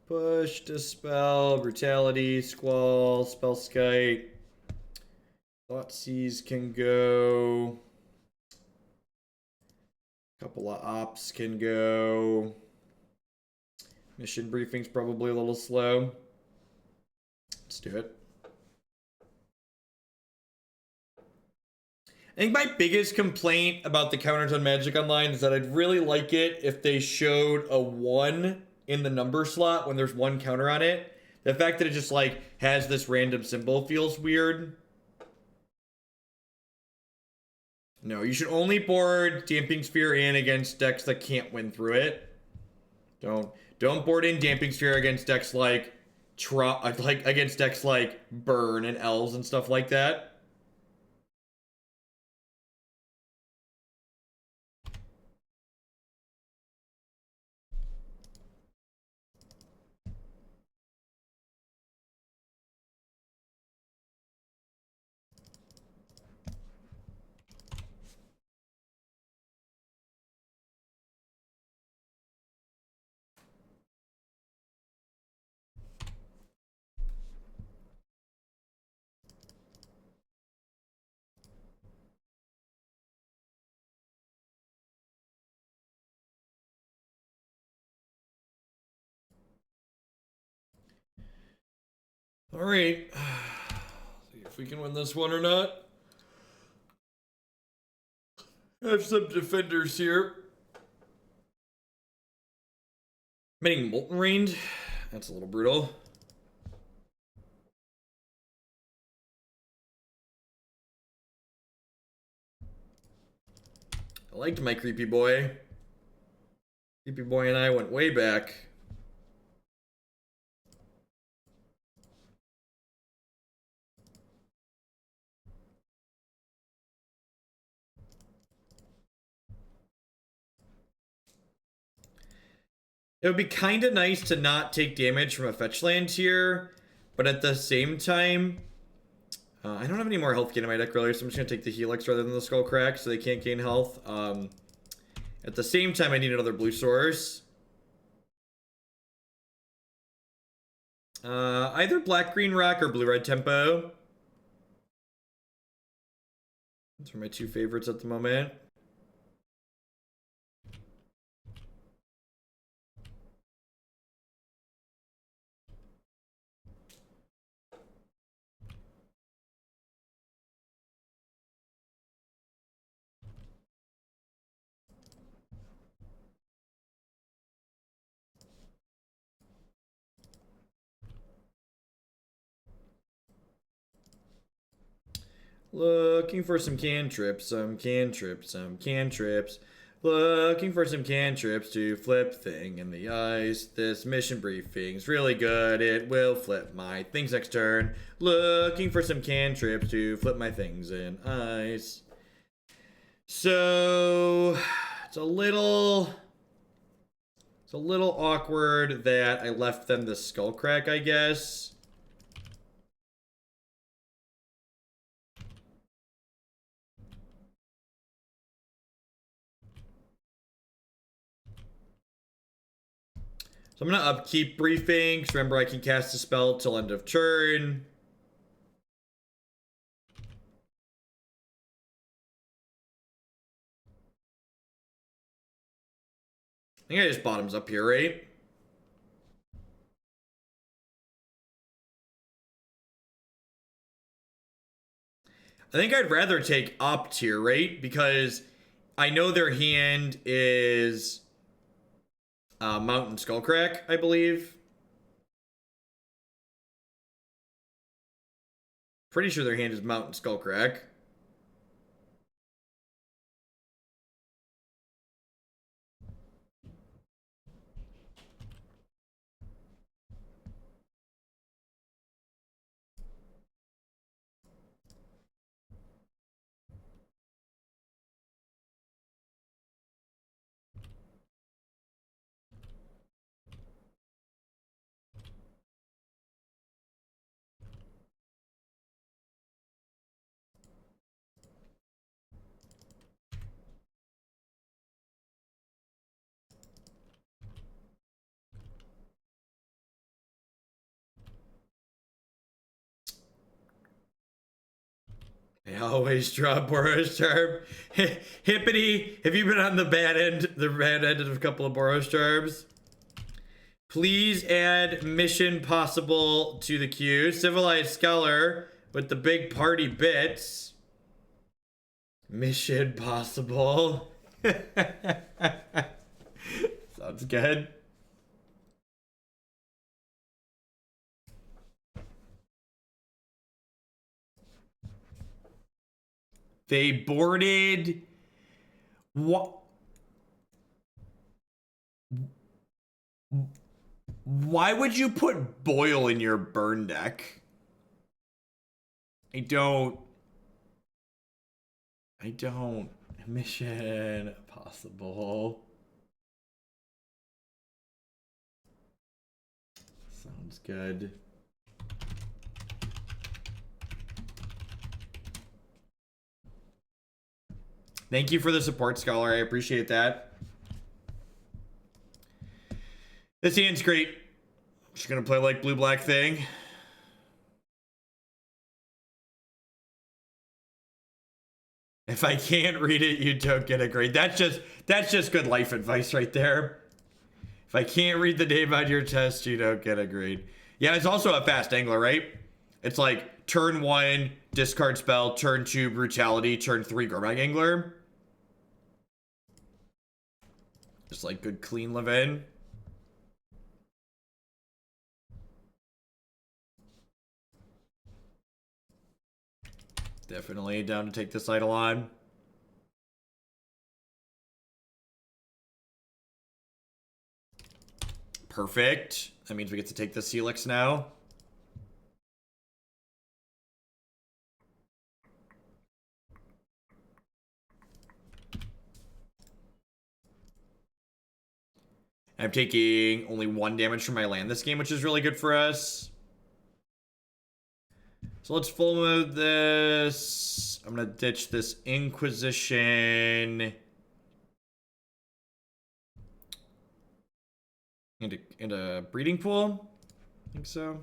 Push, Dispel, Brutality, Squall, Spellskite. Thoughtseize can go. Couple of ops can go. Mission briefing's probably a little slow. Let's do it. I think my biggest complaint about the counters on Magic Online is that I'd really like it if they showed a 1 in the number slot when there's 1 counter on it. The fact that it just like has this random symbol feels weird. No, you should only board Damping Sphere in against decks that can't win through it. Don't board in Damping Sphere against decks like against decks like Burn and Elves and stuff like that. All right. See if we can win this one or not. I have some defenders here. I'm hitting Molten Rained. That's a little brutal. I liked my Creepy Boy. Creepy Boy and I went way back. It would be kind of nice to not take damage from a fetch land here, but at the same time, I don't have any more health gain in my deck earlier, so I'm just going to take the Helix rather than the Skull Crack so they can't gain health. At the same time, I need another blue source. Either black-green rock or blue-red tempo. Those are my 2 favorites at the moment. Looking for some cantrips, some cantrips, some cantrips. Looking for some cantrips to flip thing in the ice. This mission briefing's really good. It will flip my things next turn. Looking for some cantrips to flip my things in ice. So it's a little awkward that I left them the Skullcrack, I guess. So I'm going to upkeep briefing, because remember I can cast a spell till end of turn. I think I just bottoms up here, right? I think I'd rather take opt here, right? Because I know their hand is Mountain Skullcrack, I believe. Pretty sure their hand is Mountain Skullcrack. I always draw Boros Charm. Hippity, have you been on the bad end of a couple of Boros Charms? Please add Mission Possible to the queue. Civilized Scholar with the big party bits. Mission Possible. Sounds good. They boarded... What? Why would you put Boil in your burn deck? I don't. Mission Possible. Sounds good. Thank you for the support, Scholar. I appreciate that. This hand's great. Just gonna play like blue-black thing. If I can't read it, you don't get a grade. That's just good life advice right there. If I can't read the name on your test, you don't get a grade. Yeah, it's also a fast angler, right? It's like turn 1, discard spell, turn 2, brutality, turn 3, Gurmag Angler. Just like good clean live in. Definitely down to take this idol on. Perfect. That means we get to take the Helix now. I'm taking only 1 damage from my land this game, which is really good for us. So let's full mode this. I'm going to ditch this Inquisition into breeding pool. I think so.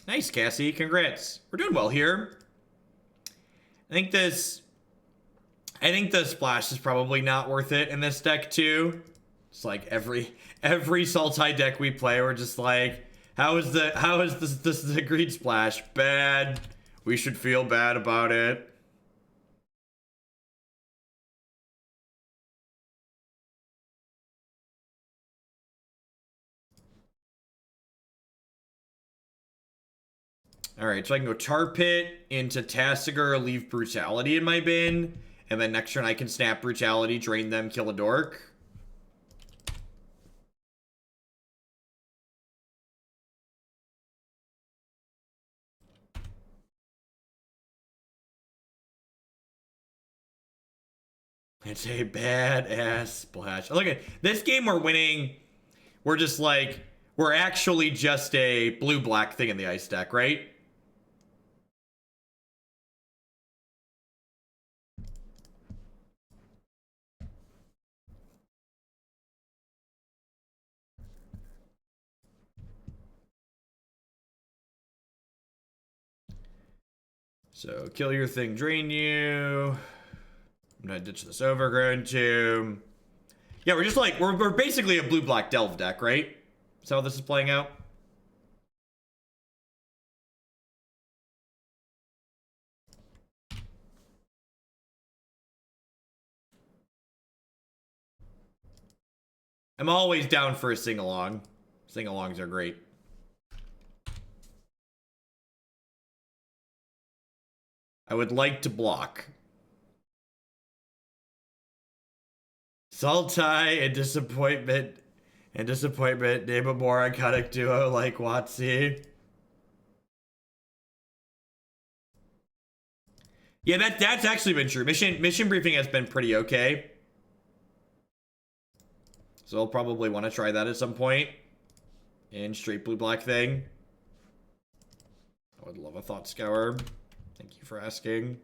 Nice, Cassie. Congrats. We're doing well here. I think the splash is probably not worth it in this deck too. It's like every Sultai deck we play, we're just like, how is the green splash bad? We should feel bad about it. All right, so I can go Tar Pit into Tasigur, leave Brutality in my bin, and then next turn I can snap Brutality, drain them, kill a dork. It's a badass splash. Look at this game, we're winning. We're just like, we're actually just a blue-black thing in the ice deck, right? So kill your thing, drain you. I'm gonna ditch this Overgrown Tomb. Yeah, we're just like, we're basically a blue-black Delve deck, right? That's how this is playing out. I'm always down for a sing-along. Sing-alongs are great. I would like to block. Sultai and disappointment. Name a more iconic duo like Watsy. Yeah, that's actually been true. Mission briefing has been pretty okay. So I'll probably want to try that at some point. In straight blue-black thing. I would love a Thought Scour. Thank you for asking.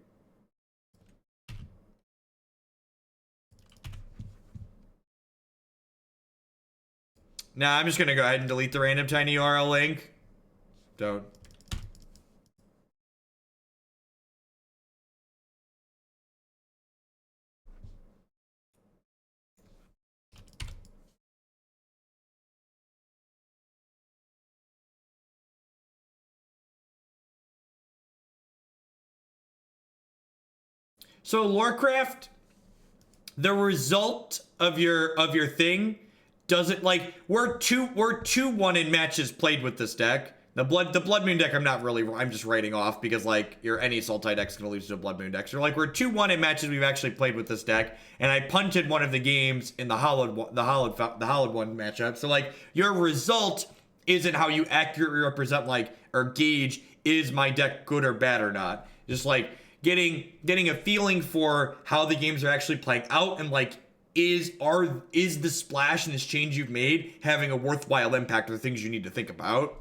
Nah, I'm just gonna go ahead and delete the random tiny URL link. Don't. So Lorecraft, the result of your thing doesn't, like, we're 2-1 in matches played with this deck. The Blood Moon deck I'm just writing off because, like, any Sultai deck's gonna lose to a Blood Moon deck. So like, we're 2-1 in matches we've actually played with this deck, and I punted one of the games in the Hollowed one matchup. So like, your result isn't how you accurately represent, like, or gauge is my deck good or bad or not. Just like getting a feeling for how the games are actually playing out, and like, is the splash and this change you've made having a worthwhile impact, or things you need to think about.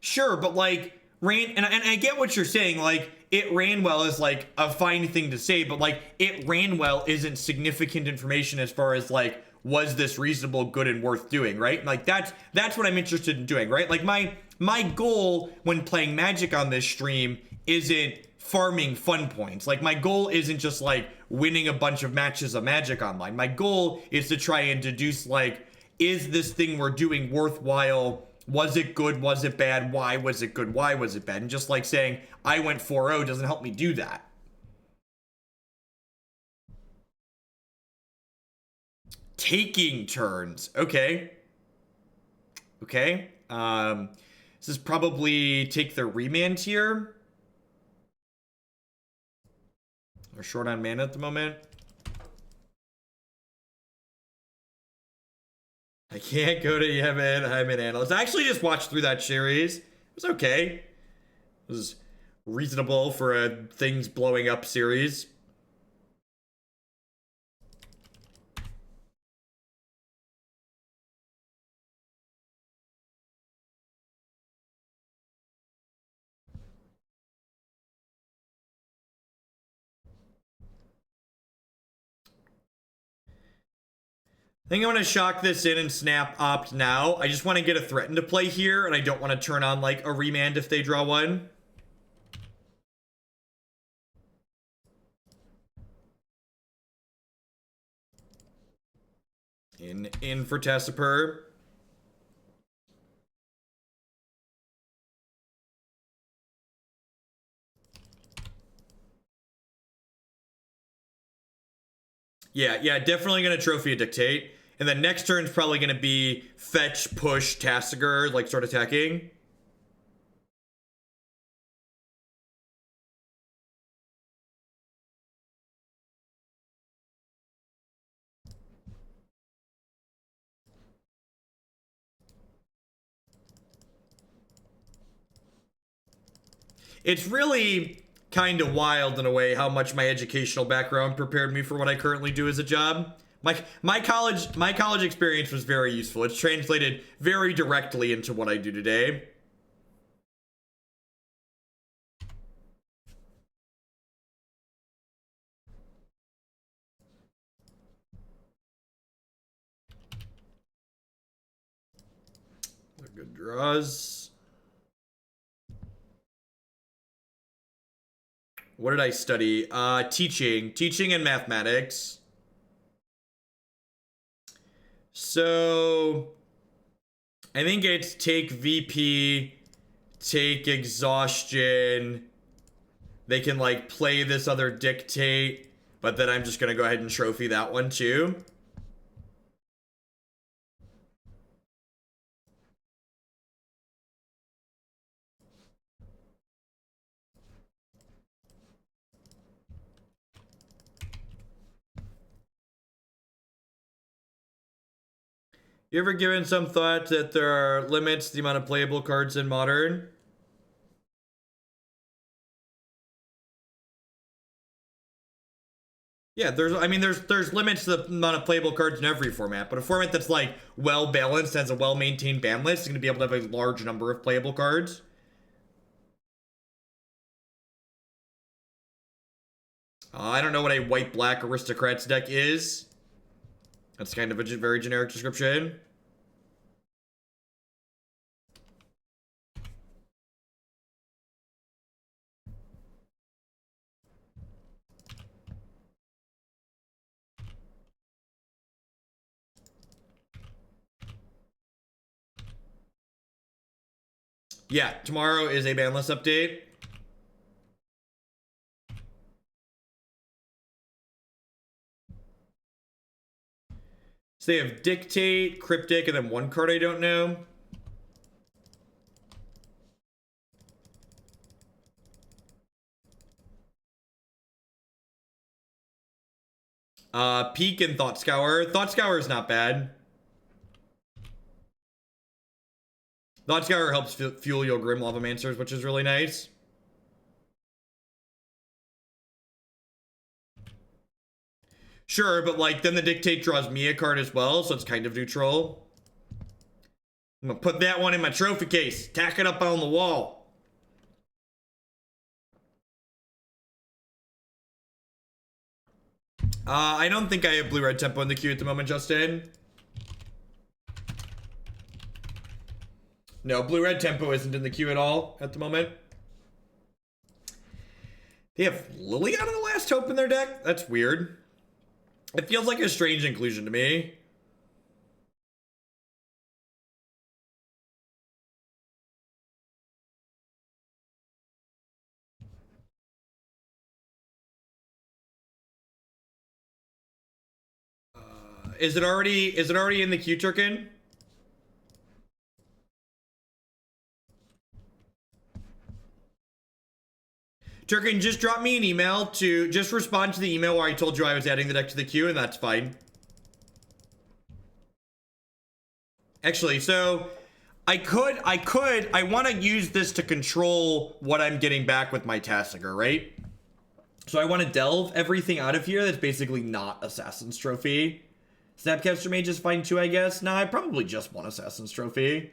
Sure, but like, and I get what you're saying, like, it ran well is like a fine thing to say, but like, it ran well isn't significant information as far as like, was this reasonable, good, and worth doing, right? Like, that's what I'm interested in doing, right? Like, my goal when playing Magic on this stream isn't farming fun points. Like, my goal isn't just like winning a bunch of matches of Magic online. My goal is to try and deduce, like, is this thing we're doing worthwhile? Was it good? Was it bad? Why was it good? Why was it bad? And just like saying, I went 4-0 doesn't help me do that. Taking turns. Okay. Okay. This is probably take the remand here. We're short on mana at the moment. I can't go to Yemen. I'm an analyst. I actually just watched through that series. It was okay. It was reasonable for a things blowing up series. I think I'm going to shock this in and snap opt now. I just want to get a threat into play here, and I don't want to turn on, like, a remand if they draw one. In for Tessiper. Yeah, definitely gonna trophy a Dictate. And then next turn's probably gonna be fetch, push, Tasigur, like start attacking. It's really kind of wild in a way how much my educational background prepared me for what I currently do as a job. My college experience was very useful. It's translated very directly into what I do today. They're good draws. What did I study? Teaching and mathematics. So I think it's take VP, take exhaustion. They can like play this other dictate, but then I'm just gonna go ahead and trophy that one too. You ever given some thought that there are limits to the amount of playable cards in Modern? Yeah, there's limits to the amount of playable cards in every format, but a format that's like well balanced, has a well maintained ban list, is going to be able to have a large number of playable cards. I don't know what a white-black aristocrats deck is. That's kind of a very generic description. Yeah, tomorrow is a ban list update. So they have Dictate, Cryptic, and then one card I don't know. Peak and Thought Scour. Thought Scour is not bad. Thought Scour helps fuel your Grim Lavamancers, which is really nice. Sure, but like then the Dictate draws me a card as well, so it's kind of neutral. I'm gonna put that one in my trophy case. Tack it up on the wall. I don't think I have blue-red tempo in the queue at the moment, Justin. No, blue-red tempo isn't in the queue at all at the moment. They have Liliana the Last Hope in their deck? That's weird. It feels like a strange inclusion to me. Is it already in the queue, Turkin? Turkin, just drop me an email to just respond to the email where I told you I was adding the deck to the queue, and that's fine. Actually, so I want to use this to control what I'm getting back with my Tasigur, right? So I want to delve everything out of here that's basically not Assassin's Trophy. Snapcaster Mage is fine too, I guess. Nah, I probably just want Assassin's Trophy.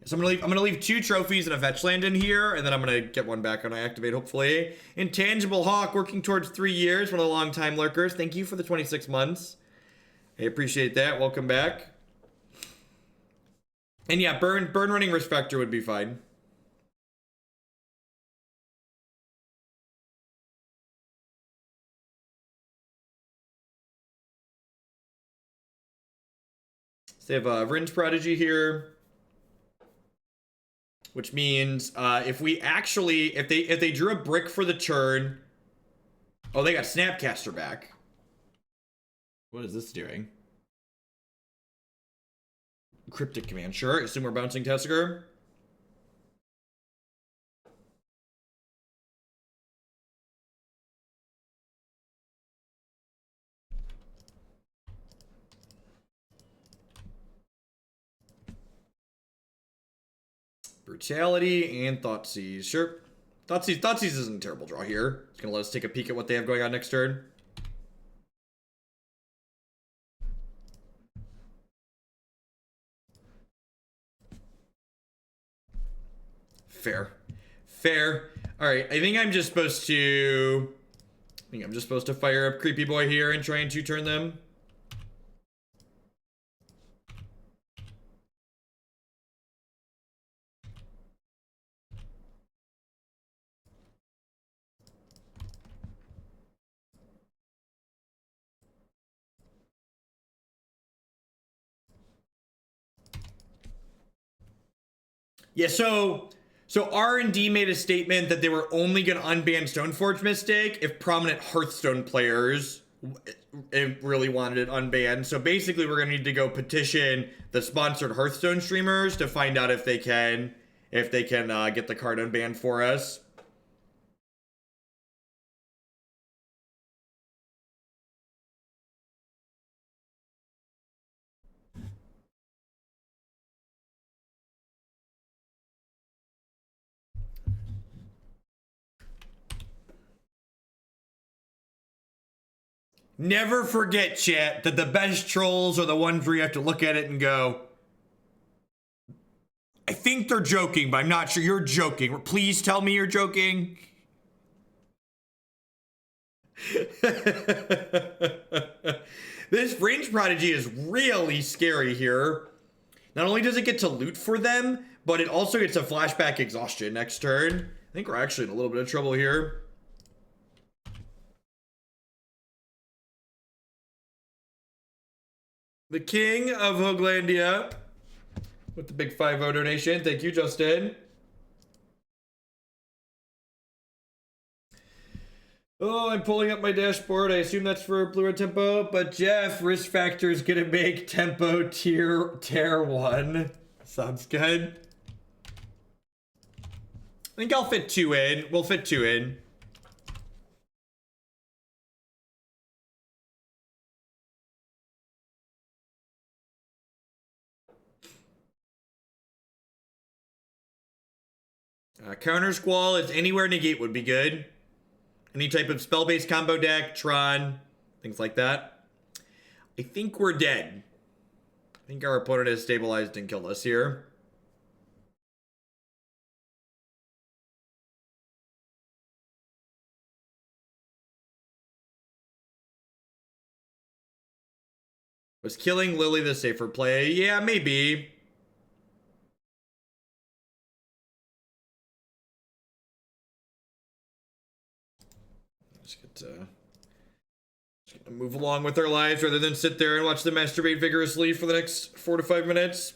So I'm gonna leave 2 trophies and a fetch land in here, and then I'm gonna get one back when I activate, hopefully. Intangible Hawk, working towards 3 years, one of the long-time lurkers. Thank you for the 26 months. I appreciate that. Welcome back. And yeah, burn running Respector would be fine. So they have a Rin's Prodigy here, which means if they drew a brick for the turn, oh, they got Snapcaster back. What is this doing? Cryptic command, sure. Assume we're bouncing Tasigur. Brutality and Thoughtseize, sure. Thoughtseize isn't a terrible draw here. It's gonna let us take a peek at what they have going on next turn. Fair. Fair. Alright, I think I'm just supposed to fire up Creepy Boy here and try and two-turn them. Yeah, so R&D made a statement that they were only going to unban Stoneforge Mystic if prominent Hearthstone players really wanted it unbanned. So basically, we're going to need to go petition the sponsored Hearthstone streamers to find out if they can get the card unbanned for us. Never forget, chat, that the best trolls are the ones where you have to look at it and go, I think they're joking, but I'm not sure. You're joking. Please tell me you're joking. This Fringe Prodigy is really scary here. Not only does it get to loot for them, but it also gets a flashback exhaustion next turn. I think we're actually in a little bit of trouble here. The King of Hoaglandia with the big 5-0 donation. Thank you, Justin. Oh, I'm pulling up my dashboard. I assume that's for Blue Red Tempo, but Jeff, risk factor is gonna make Tempo tier 1. Sounds good. I think I'll fit 2 in. We'll fit 2 in. Countersquall is anywhere negate would be good. Any type of spell-based combo deck, Tron, things like that. I think we're dead. I think our opponent has stabilized and killed us here. Was killing Lily the safer play? Yeah, maybe. Just gonna move along with our lives rather than sit there and watch them masturbate vigorously for the next 4 to 5 minutes.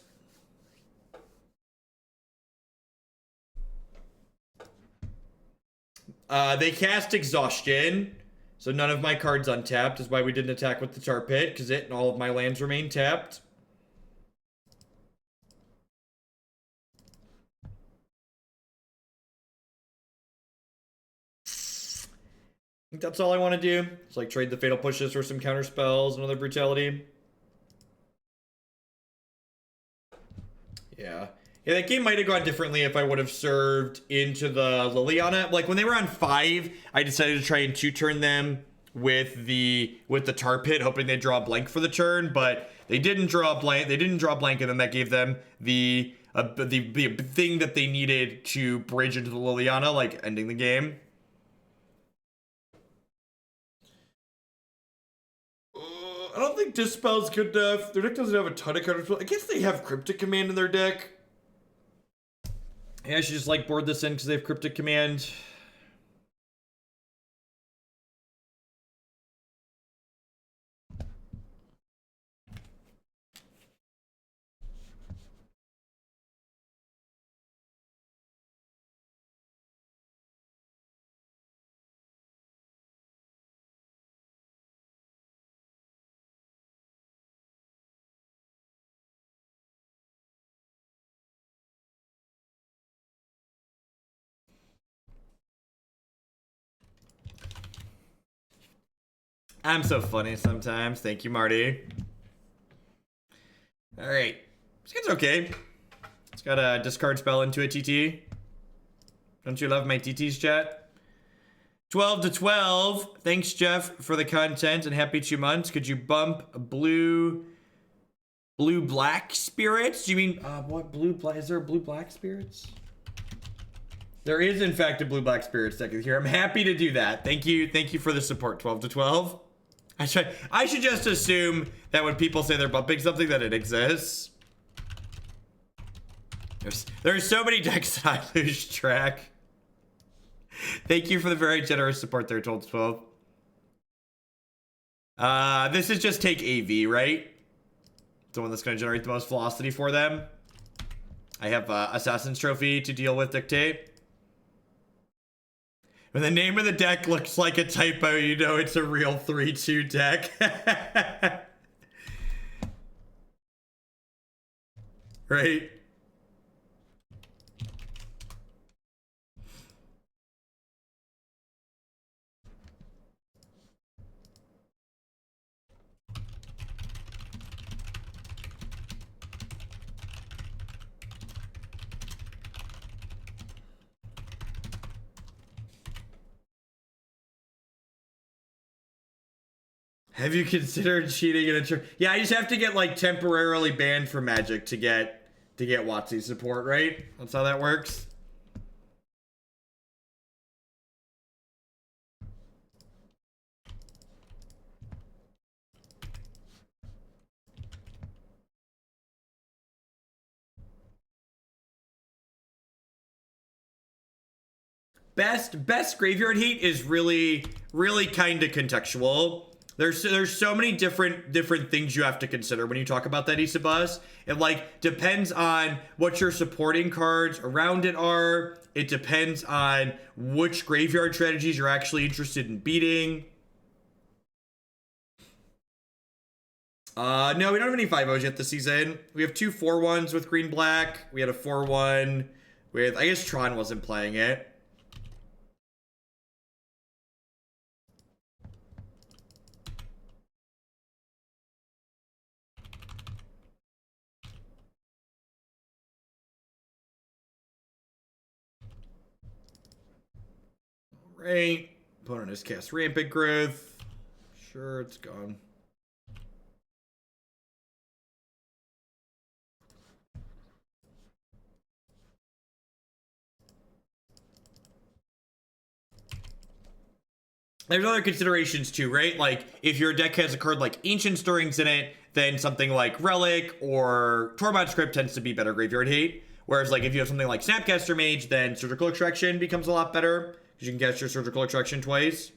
They cast Exhaustion, so none of my cards untapped is why we didn't attack with the Tar Pit, because it and all of my lands remain tapped. I think that's all I want to do. It's like trade the Fatal Pushes for some counter spells and other brutality. Yeah. Yeah, that game might have gone differently if I would have served into the Liliana. Like, when they were on 5, I decided to try and two-turn them with the Tar Pit, hoping they'd draw a blank for the turn, but they didn't draw a blank. They didn't draw a blank, and then that gave them the thing that they needed to bridge into the Liliana, like ending the game. I don't think Dispel's good enough. Their deck doesn't have a ton of counterspell. I guess they have Cryptic Command in their deck. Yeah, I should just like board this in because they have Cryptic Command. I'm so funny sometimes. Thank you, Marty. All right. This kid's okay. It's got a discard spell into a TT. Don't you love my TTs, chat? 12 to 12. Thanks, Jeff, for the content and happy 2 months. Could you bump blue-black spirits? Do you mean, what blue-black? Is there a blue-black spirits? There is, in fact, a blue-black spirits deck here. I'm happy to do that. Thank you for the support, 12 to 12. I should just assume that when people say they're bumping something, that it exists. There's so many decks that I lose track. Thank you for the very generous support there, 12 to 12. This is just take AV, right? The one that's going to generate the most velocity for them. I have Assassin's Trophy to deal with, dictate. When the name of the deck looks like a typo, you know it's a real 3-2 deck. Right? Have you considered cheating in a turn? Yeah, I just have to get like temporarily banned from Magic to get Thoughtseize support, right? That's how that works. Best graveyard hate is really kind of contextual. There's so many different things you have to consider when you talk about that Isabus. It like depends on what your supporting cards around it are. It depends on which graveyard strategies you're actually interested in beating. No, we don't have any 5-0s yet this season. We have 2 4-1s with green black. We had a 4-1 with, I guess Tron wasn't playing it. Right. Opponent has cast Rampant Growth. Sure, it's gone. There's other considerations too, right? Like, if your deck has a card like Ancient Stirrings in it, then something like Relic or Tormod Script tends to be better graveyard hate. Whereas, like, if you have something like Snapcaster Mage, then Surgical Extraction becomes a lot better. Because you can cast your Surgical Extraction twice.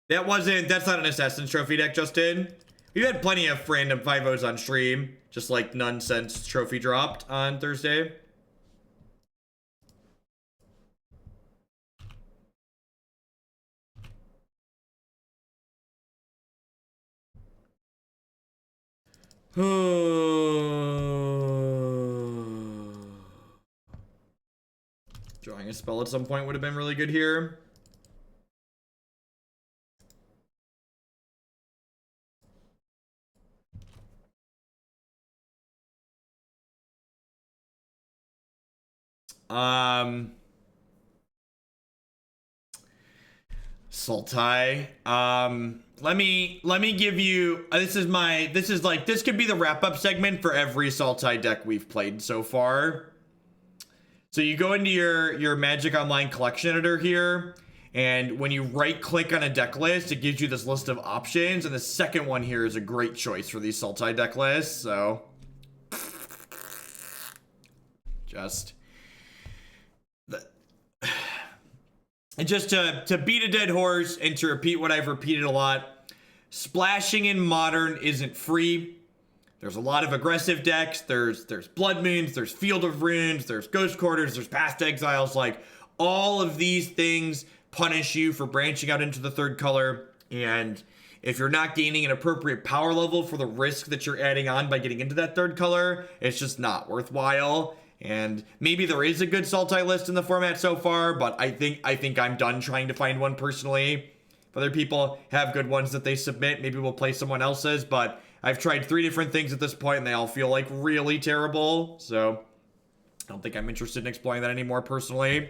That's not an Assassin's Trophy deck, Justin. We've had plenty of random 5-0s on stream. Just like nonsense trophy dropped on Thursday. Drawing a spell at some point would have been really good here. Sultai. Let me give you this could be the wrap-up segment for every Sultai deck we've played so far. So you go into your Magic Online collection editor here, and when you right click on a deck list, it gives you this list of options, and the second one here is a great choice for these Sultai deck lists. So just to beat a dead horse and to repeat what I've repeated a lot, splashing in Modern isn't free. There's a lot of aggressive decks. There's Blood Moons, there's Field of Runes, there's Ghost Quarters, there's Past Exiles. Like, all of these things punish you for branching out into the third color. And if you're not gaining an appropriate power level for the risk that you're adding on by getting into that third color, it's just not worthwhile. And maybe there is a good Sultai list in the format so far, but I think I'm done trying to find one personally. If other people have good ones that they submit, maybe we'll play someone else's, but I've tried 3 different things at this point and they all feel like really terrible, so I don't think I'm interested in exploring that anymore personally.